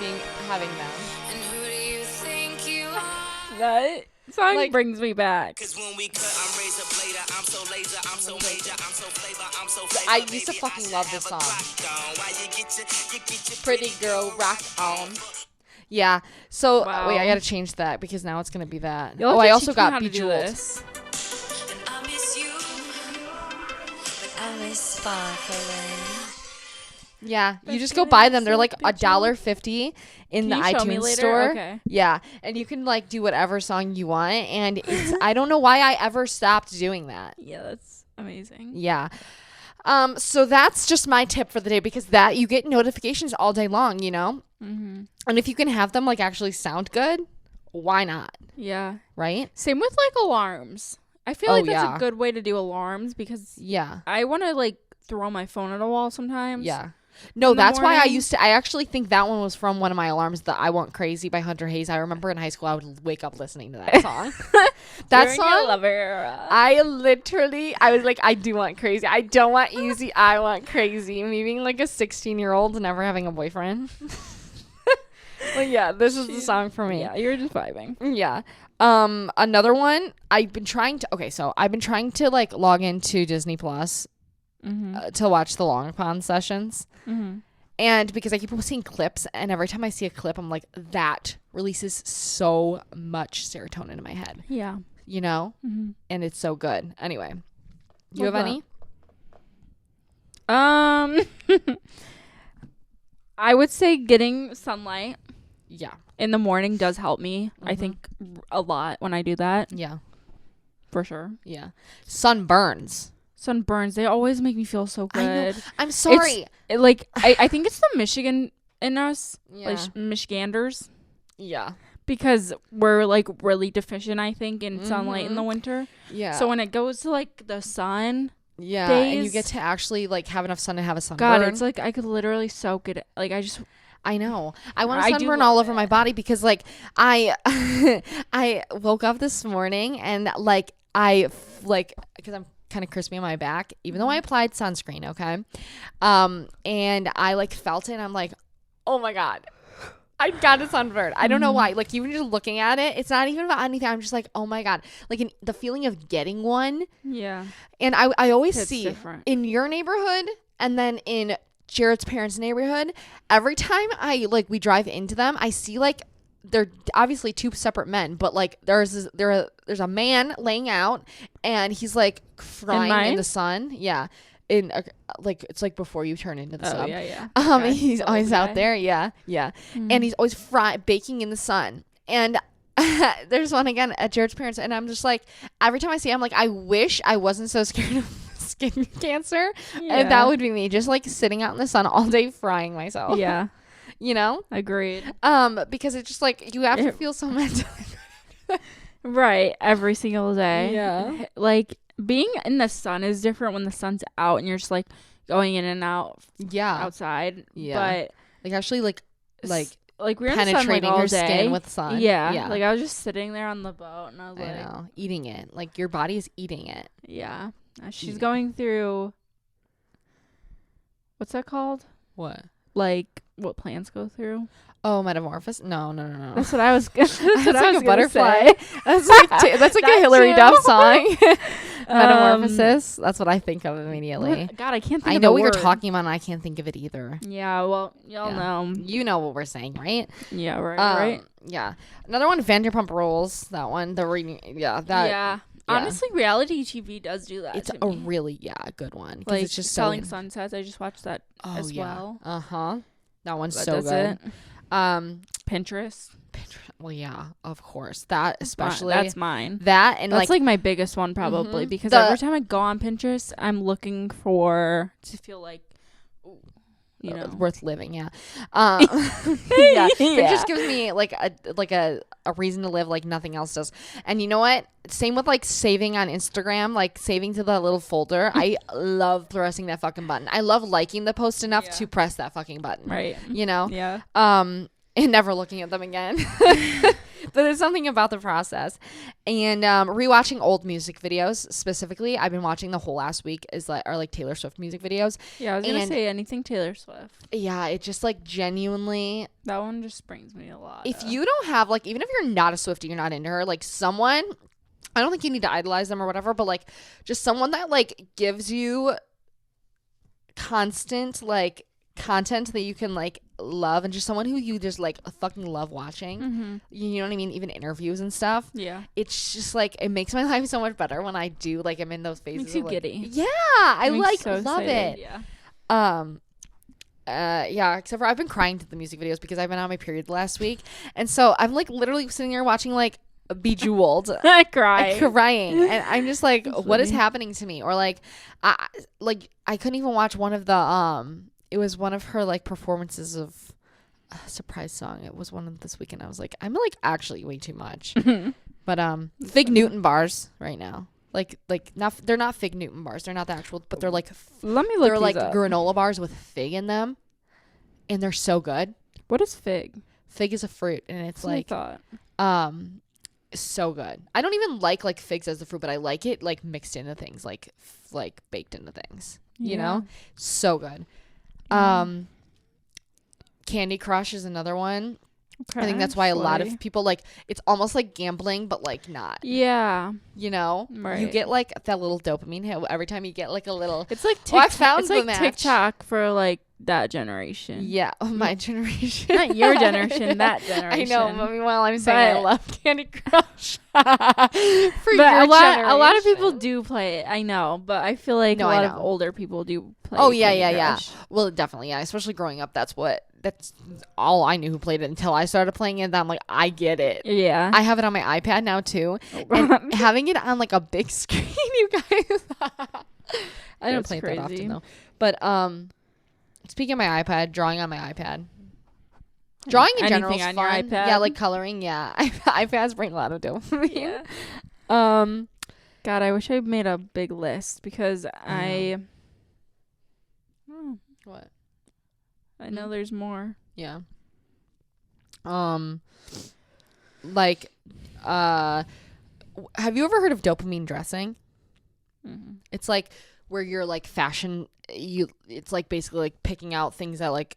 S2: having them.
S1: And who do you think you are? That song like, brings me back.
S2: I used to fucking love this song. Pretty girl, rock on. Yeah. So wait, I gotta change that because now it's gonna be that. I also got Bejeweled. Yeah, you just go buy them. They're like $1.50 in the iTunes store.
S1: Okay.
S2: Yeah, and you can like do whatever song you want. And it's I don't know why I ever stopped doing that.
S1: Yeah, that's amazing.
S2: Yeah. So that's just my tip for the day because that you get notifications all day long, you know.
S1: Mm-hmm.
S2: And if you can have them like actually sound good, why not?
S1: Yeah.
S2: Right.
S1: Same with like alarms. I feel like that's a good way to do alarms because I want to like throw my phone at a wall sometimes.
S2: Yeah. No, that's why I actually think that one was from one of my alarms, the I Want Crazy by Hunter Hayes. I remember in high school I would wake up listening to that song. That song, I was like, I do want crazy. I don't want easy. I want crazy. Me being like a 16-year-old and never having a boyfriend. Well, yeah, this is the song for me.
S1: Yeah, you're just vibing.
S2: Yeah. Another one, I've been trying to like log into Disney Plus to watch the Long Pond sessions. Mm-hmm. And because I keep seeing clips, and every time I see a clip, I'm like, that releases so much serotonin in my head.
S1: Yeah.
S2: You know? Mm-hmm. And it's so good. Anyway. You have any?
S1: I would say getting sunlight.
S2: Yeah.
S1: In the morning does help me. I think a lot when I do that.
S2: Yeah.
S1: For sure.
S2: Yeah. Sunburns.
S1: They always make me feel so good.
S2: I'm sorry.
S1: I think it's the Michigan in us.
S2: Yeah.
S1: Like Michiganders.
S2: Yeah.
S1: Because we're like really deficient, I think, in sunlight in the winter.
S2: Yeah.
S1: So when it goes to like the sun.
S2: Yeah.
S1: Days,
S2: and you get to actually like have enough sun to have a sunburn.
S1: God, it's like I could literally soak it. Like
S2: I know. I want to sunburn all over my body because like I woke up this morning and like because I'm kind of crispy on my back even though I applied sunscreen, okay? And I like felt it and I'm like, "Oh my God. I got a sunburn." I don't know why. Like even just looking at it, it's not even about anything. I'm just like, "Oh my God." Like the feeling of getting one.
S1: Yeah.
S2: And I always see
S1: different.
S2: In your neighborhood and then in Jared's parents' neighborhood, every time we drive into them, I see like they're obviously two separate men, but like there's a man laying out and he's like frying in the sun. Yeah. In like it's like before you turn into the sub.
S1: Yeah.
S2: Okay. He's always out there. Yeah. And he's always baking in the sun. And there's one again at Jared's parents, and I'm just like, every time I see him, I'm like, I wish I wasn't so scared of skin cancer. Yeah. And that would be me, just like sitting out in the sun all day frying myself.
S1: Yeah.
S2: You know?
S1: Agreed.
S2: Because it's just like you have to feel so mentally
S1: right every single day.
S2: Yeah.
S1: Like being in the sun is different when the sun's out and you're just like going in and out.
S2: Yeah.
S1: Outside.
S2: Yeah.
S1: But
S2: like actually like
S1: we're
S2: penetrating
S1: in the sun, like, all
S2: your
S1: day.
S2: skin with sun.
S1: Yeah. Like I was just sitting there on the boat and I was like,
S2: eating it. Like your body is eating it.
S1: Yeah. She's going through, what's that called?
S2: What?
S1: Like what plants go through?
S2: Oh, metamorphosis? No.
S1: That's what I was. That's what I was
S2: a butterfly.
S1: Say.
S2: That's like a Hillary Duff song. Metamorphosis. That's what I think of immediately.
S1: God, I can't think.
S2: I
S1: of
S2: know
S1: the
S2: what
S1: word.
S2: you're talking about, and I can't think of it either.
S1: Yeah, well, y'all know.
S2: You know what we're saying, right?
S1: Yeah, right.
S2: Yeah. Another one, Vanderpump Rules. That one. The reading. Yeah. That.
S1: Yeah. Honestly, reality TV does do that.
S2: It's
S1: to
S2: a
S1: me.
S2: really good one.
S1: Like
S2: It's just
S1: Selling
S2: so
S1: Sunsets. I just watched that as well.
S2: That one's
S1: But
S2: so
S1: that's
S2: good.
S1: it. Pinterest.
S2: Well, yeah, of course. That especially
S1: That's mine.
S2: that and
S1: That's like my biggest one probably because every time I go on Pinterest, I'm looking for to feel like, you know,
S2: worth living. Yeah. Yeah. It just gives me like a reason to live like nothing else does. And you know what? Same with like saving on Instagram, like saving to that little folder. I love pressing that fucking button. I love liking the post enough to press that fucking button.
S1: Right.
S2: You know?
S1: Yeah.
S2: And never looking at them again. But there's something about the process. And rewatching old music videos specifically. I've been watching the whole last week are like Taylor Swift music videos.
S1: Yeah, I was gonna say anything Taylor Swift.
S2: Yeah, it just like genuinely.
S1: That one just brings me a lot.
S2: If you don't have like, even if you're not a Swiftie, you're not into her, like someone, I don't think you need to idolize them or whatever, but like just someone that like gives you constant like content that you can like love, and just someone who you just like fucking love watching. You know what I mean? Even interviews and stuff.
S1: Yeah,
S2: it's just like it makes my life so much better when I do like I'm in those phases.
S1: Makes you
S2: like,
S1: giddy.
S2: Yeah, I like
S1: so
S2: love
S1: excited.
S2: it.
S1: Yeah.
S2: Yeah, except for I've been crying to the music videos because I've been on my period last week, and so I'm like literally sitting there watching like Bejeweled, crying, and I'm just like, what is happening to me? Or like I couldn't even watch one of the it was one of her like performances of a surprise song. It was one of this weekend. I was like, I'm like actually way too much. But Fig Newton bars right now. Like not, they're not Fig Newton bars. They're not the actual, but they're like
S1: let me look.
S2: They're like
S1: up.
S2: granola bars with fig in them, and they're so good.
S1: What is fig?
S2: Fig is a fruit, and it's like so good. I don't even like figs as the fruit, but I like it like mixed into things, like baked into things. You know, so good. Candy Crush is another one. Okay, I think that's why a lot of people like, it's almost like gambling, but like not.
S1: Yeah.
S2: You know, you get like that little dopamine hit every time you get like a little.
S1: It's like TikTok for like that generation.
S2: Yeah, my generation.
S1: Not your generation, that generation.
S2: I know. Meanwhile, I'm saying I love Candy Crush. But
S1: a lot of people do play it. I know, but I feel like a lot of older people do play.
S2: Oh yeah. Well, definitely, yeah. Especially growing up, that's all I knew who played it until I started playing it. I'm like, I get it.
S1: Yeah.
S2: I have it on my iPad now too, and having it on like a big screen, you guys. I don't play it that often though. But speaking of my iPad, drawing on my iPad. Drawing in general is fun. Your iPad? Yeah, like coloring. Yeah, iPads bring a lot of dopamine.
S1: Yeah. God, I wish I made a big list because
S2: What?
S1: I know there's more.
S2: Yeah. Like, have you ever heard of dopamine dressing? Mm-hmm. It's like where you're like it's like basically like picking out things that like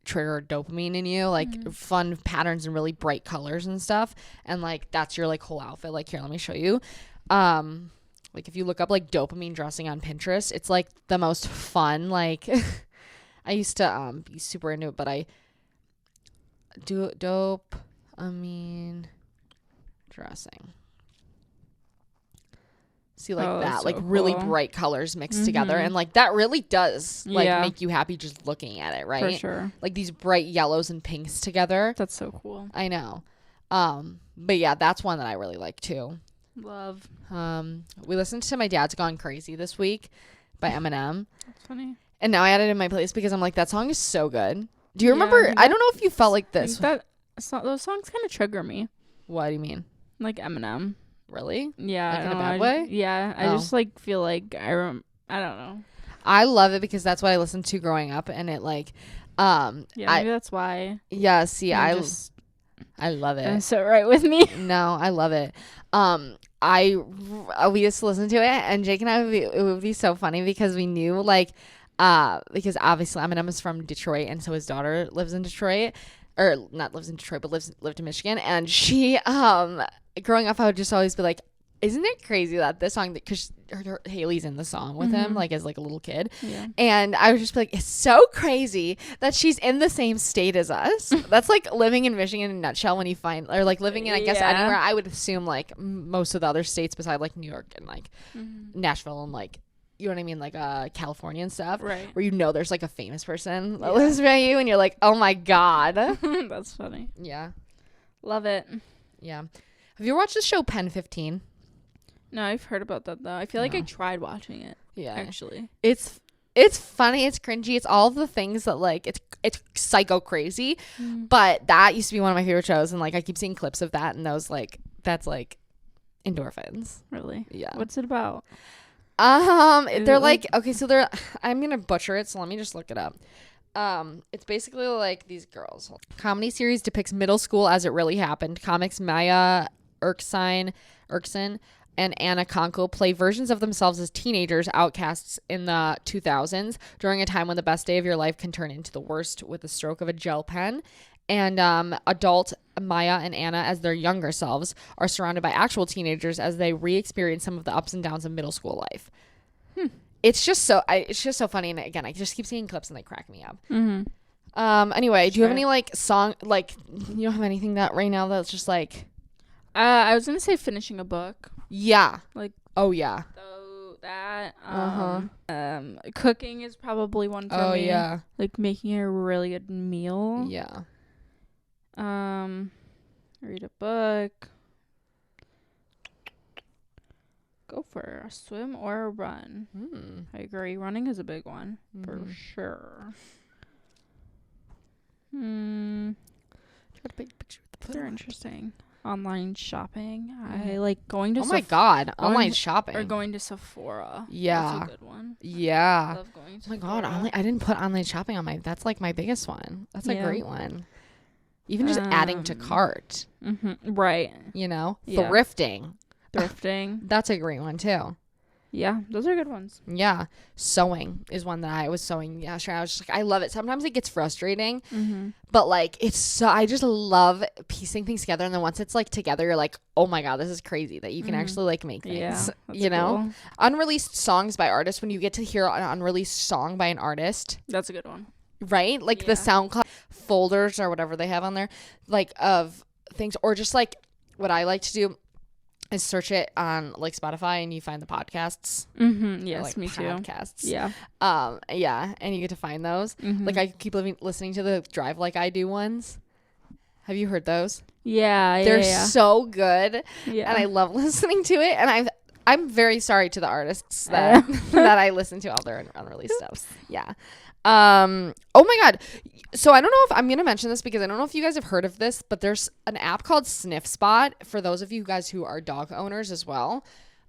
S2: trigger dopamine in you, like fun patterns and really bright colors and stuff. And like, that's your like whole outfit. Like, here, let me show you. Like if you look up like dopamine dressing on Pinterest, it's like the most fun, like I used to be super into it, but I do dopamine dressing. See, like that, so like really bright colors mixed together, and like that really does like make you happy just looking at it, right?
S1: For sure.
S2: Like these bright yellows and pinks together.
S1: That's so cool.
S2: I know. But yeah, that's one that I really like too.
S1: Love.
S2: We listened to My Dad's Gone Crazy this week by Eminem.
S1: That's funny. And
S2: now I added it in my playlist because I'm like, that song is so good. Do you remember? I don't know if you felt like this.
S1: Those songs kind of trigger me.
S2: What do you mean?
S1: Like Eminem.
S2: Really?
S1: Yeah.
S2: Like in a bad way?
S1: Yeah. I just like feel like I don't know.
S2: I love it because that's what I listened to growing up, and it like
S1: maybe that's why.
S2: Yeah, see, I love it.
S1: It's so right with me.
S2: No, I love it. We used to listen to it, and Jake and I it would be so funny because we knew like because obviously Eminem is from Detroit, and so his daughter lives in Detroit, or not lives in Detroit, but lived in Michigan, and she growing up I would just always be like, isn't it crazy that this song, because Haley's in the song with him, like as like a little kid, and I was just like, it's so crazy that she's in the same state as us. That's like living in Michigan in a nutshell. When you find, or like living in, I guess anywhere, I would assume like most of the other states beside like New York and like Nashville and like, you know what I mean, like California and stuff,
S1: right?
S2: Where, you know, there's like a famous person that lives by you, and you're like, oh my god.
S1: That's funny.
S2: Yeah,
S1: love it.
S2: Yeah. Have you ever watched the show Pen 15?
S1: No, I've heard about that though. I feel like I tried watching it. Yeah, actually,
S2: it's funny, it's cringy, it's all the things that like it's psycho crazy, but that used to be one of my favorite shows, and like I keep seeing clips of that, and those like that's like endorphins.
S1: Really?
S2: Yeah.
S1: What's it about?
S2: They're like, okay, so they're, I'm gonna butcher it, so let me just look it up. It's basically like these girls. Comedy series depicts middle school as it really happened. Comics Maya Erskine and Anna Konko play versions of themselves as teenagers outcasts in the 2000s during a time when the best day of your life can turn into the worst with the stroke of a gel pen. And adult Maya and Anna, as their younger selves, are surrounded by actual teenagers as they re-experience some of the ups and downs of middle school life. It's just so funny. And again, I just keep seeing clips and they crack me up. Anyway, do you have any like song, like, you don't have anything that right now that's just like,
S1: I was gonna say finishing a book.
S2: Yeah.
S1: Like,
S2: oh yeah.
S1: So that cooking is probably one for me.
S2: Oh yeah.
S1: Like making a really good meal.
S2: Yeah.
S1: Read a book. Go for a swim or a run. I agree. Running is a big one for sure. Try to paint a picture with the They're interesting. Online shopping. I like going to.
S2: Oh my god! Online shopping
S1: or going to Sephora.
S2: Yeah,
S1: that's a good one.
S2: Yeah.
S1: I love going to.
S2: Oh my god! I didn't put online shopping on my. That's like my biggest one. That's a great one. Even just adding to cart.
S1: Right.
S2: You know, thrifting. That's a great one too.
S1: Yeah, those are good ones.
S2: Yeah. Sewing is one that I was sewing. Yeah, sure. I was just like, I love it. Sometimes it gets frustrating, but like it's so, I just love piecing things together. And then once it's like together, you're like, oh my God, this is crazy that you can actually like make things, you know? Cool. Unreleased songs by artists. When you get to hear an unreleased song by an artist,
S1: that's a good one.
S2: Right? Like the SoundCloud folders or whatever they have on there, like of things, or just like what I like to do is search it on like Spotify and you find the podcasts.
S1: Yes,
S2: like
S1: me too.
S2: Podcasts.
S1: Yeah.
S2: Yeah, and you get to find those. Like I keep listening to the Drive Like I Do ones. Have you heard those?
S1: Yeah,
S2: they're so good.
S1: Yeah,
S2: and I love listening to it. And I'm very sorry to the artists that that I listen to all their unreleased stuff. Yeah. Oh my God. So I don't know if I'm going to mention this because I don't know if you guys have heard of this, but there's an app called Sniff Spot for those of you guys who are dog owners as well.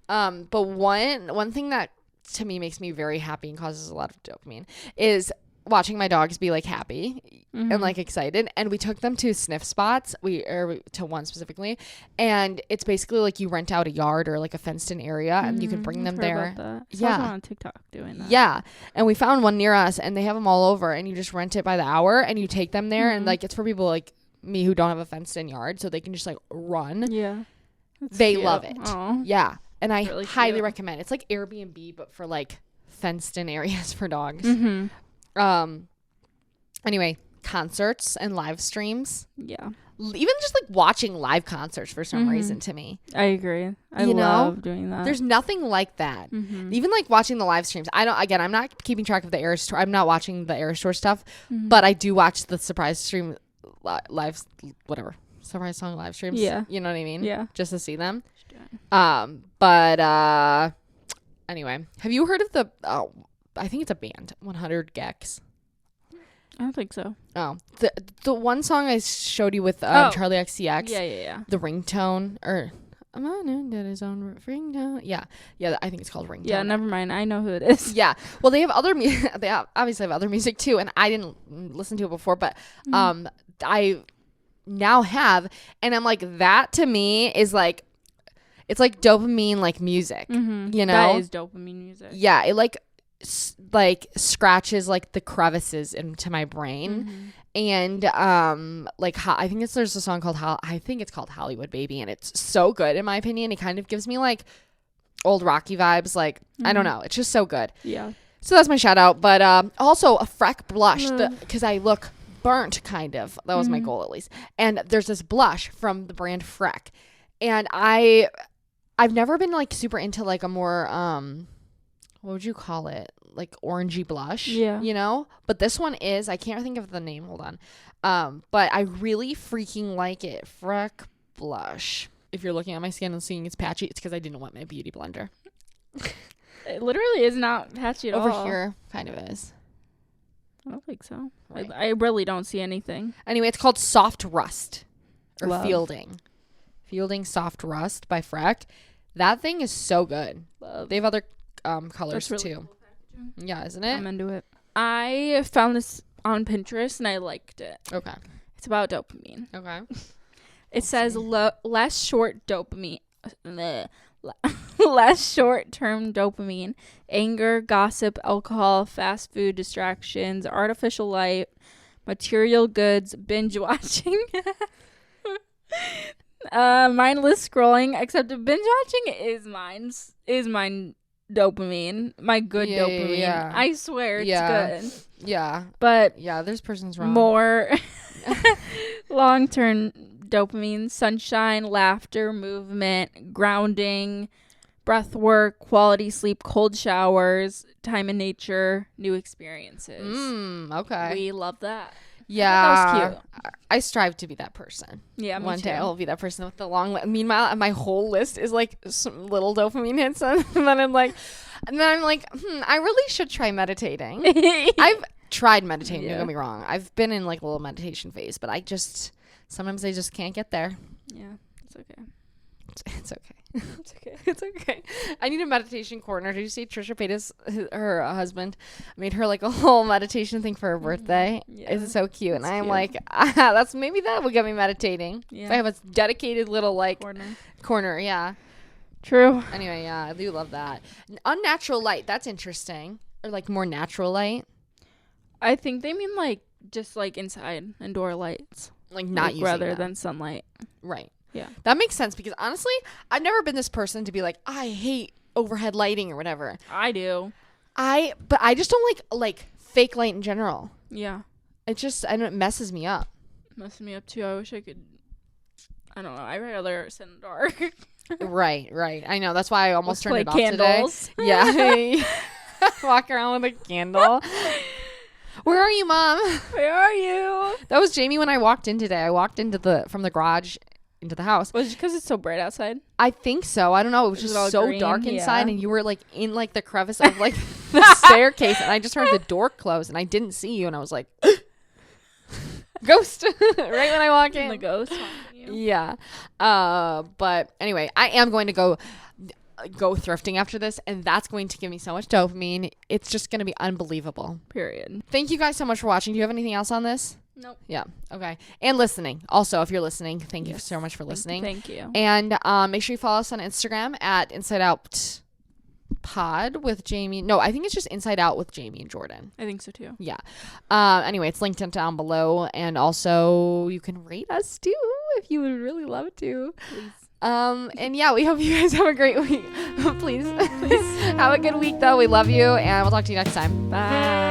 S2: But one thing that to me makes me very happy and causes a lot of dopamine is watching my dogs be like happy and like excited. And we took them to Sniff Spots, to one specifically, and it's basically like you rent out a yard or like a fenced in area and you can bring them there.
S1: Yeah, on TikTok doing that.
S2: Yeah, and we found one near us and they have them all over, and you just rent it by the hour and you take them there, and like it's for people like me who don't have a fenced in yard, so they can just like run.
S1: Yeah,
S2: they love it.
S1: Aww.
S2: Yeah, and I
S1: really
S2: highly recommend. It's like Airbnb but for like fenced in areas for dogs. Anyway, concerts and live streams.
S1: Yeah.
S2: Even just like watching live concerts for some reason to me.
S1: I agree. I love doing that.
S2: There's nothing like that. Even like watching the live streams. I'm not keeping track of the Eras Tour. I'm not watching the Eras Tour stuff, but I do watch the surprise stream live, whatever. Surprise song live streams.
S1: Yeah.
S2: You know what I mean?
S1: Yeah.
S2: Just to see them. But anyway, have you heard of the, I think it's a band, 100 Gex.
S1: I don't think so.
S2: Oh, the one song I showed you with Charlie XCX.
S1: Yeah.
S2: The ringtone, or I'm on his own ringtone. Yeah, I think it's called ringtone.
S1: Yeah, never mind. I know who it is.
S2: Yeah. Well, they have other they obviously have other music too, and I didn't listen to it before, but I now have, and I'm like, that to me is like, it's like dopamine like music. You know,
S1: that is dopamine music.
S2: Yeah, it like scratches like the crevices into my brain, And like I think there's a song called I think it's called Hollywood Baby, and it's so good in my opinion. It kind of gives me like old Rocky vibes. Like I don't know, it's just so good.
S1: Yeah.
S2: So that's my shout out. But also a Freck blush because I look burnt kind of. That was my goal at least. And there's this blush from the brand Freck, and I've never been like super into like a more what would you call it? Like orangey blush, you know, but this one is, I can't think of the name, hold on, but I really freaking like it. Freck blush. If you're looking at my skin and seeing it's patchy, it's because I didn't want my beauty blender.
S1: It literally is not patchy at all.
S2: Over here kind of is.
S1: I don't think so.
S2: Right.
S1: I really don't see anything.
S2: Anyway, it's called Soft Rust or
S1: Love.
S2: Fielding Soft Rust by Freck. That thing is so good.
S1: Love.
S2: They have other colors
S1: really
S2: too.
S1: Cool.
S2: Yeah, isn't it?
S1: I'm into it. I found this on Pinterest and I liked it.
S2: Okay.
S1: It's about dopamine.
S2: Okay.
S1: It says less short dopamine. Less short-term dopamine, anger, gossip, alcohol, fast food, distractions, artificial light, material goods, binge watching, mindless scrolling. Except binge watching is mine dopamine, my good dopamine.
S2: Yeah.
S1: I swear it's good.
S2: Yeah.
S1: But
S2: yeah, this person's wrong.
S1: More long-term dopamine, sunshine, laughter, movement, grounding, breath work, quality sleep, cold showers, time in nature, new experiences.
S2: Okay.
S1: We love that.
S2: Yeah.
S1: That was cute.
S2: I strive to be that person.
S1: Yeah, me
S2: One
S1: too.
S2: day I'll be that person with the long meanwhile, my whole list is like some little dopamine hits, and then I'm like, I really should try meditating. I've tried meditating, don't get me wrong. I've been in like a little meditation phase, but sometimes I just can't get there.
S1: Yeah, it's okay.
S2: It's okay.
S1: It's okay.
S2: It's okay. I need a meditation corner. Did you see Trisha Paytas, her husband, made her like a whole meditation thing for her birthday?
S1: Yeah.
S2: It's so cute. And I'm
S1: cute.
S2: like, maybe that will get me meditating.
S1: Yeah.
S2: If I have a dedicated little like corner. Yeah.
S1: True.
S2: Anyway, yeah, I do love that. Unnatural light. That's interesting. Or like more natural light.
S1: I think they mean like just like inside indoor lights.
S2: Like not using
S1: rather
S2: them.
S1: than sunlight.
S2: Right.
S1: Yeah.
S2: That makes sense because honestly, I've never been this person to be like, I hate overhead lighting or whatever.
S1: I do.
S2: But I just don't like fake light in general.
S1: Yeah.
S2: It messes me up.
S1: Messing me up too. I wish I could. I don't know. I'd rather sit in the dark.
S2: Right. I know. That's why I almost turned it off
S1: candles.
S2: today. Yeah. Walk around with a candle. Where are you, Mom?
S1: Where are you?
S2: That was Jamie when I walked in today. I walked from the garage into the house.
S1: Was it because it's so bright outside?
S2: I think so. I don't know. It was just so
S1: green?
S2: dark inside,
S1: Yeah.
S2: and you were like in like the crevice of like the staircase, and I just heard the door close, and I didn't see you, and I was like, ghost, right when I walk in.
S1: The ghost haunting you.
S2: Yeah. But anyway, I am going to go thrifting after this, and that's going to give me so much dopamine. It's just going to be unbelievable.
S1: Period.
S2: Thank you guys so much for watching. Do you have anything else on this?
S1: Nope.
S2: Yeah. Okay. And listening. Also, if you're listening, thank you so much for listening.
S1: Thank you.
S2: And make sure you follow us on Instagram at Inside Out Pod with Jamie. No, I think it's just Inside Out with Jamie and Jordan.
S1: I think so too.
S2: Yeah. Anyway, it's linked down below, and also you can rate us too if you would really love to.
S1: Please.
S2: And yeah, we hope you guys have a great week. Please have a good week though. We love you, and we'll talk to you next time.
S1: Bye.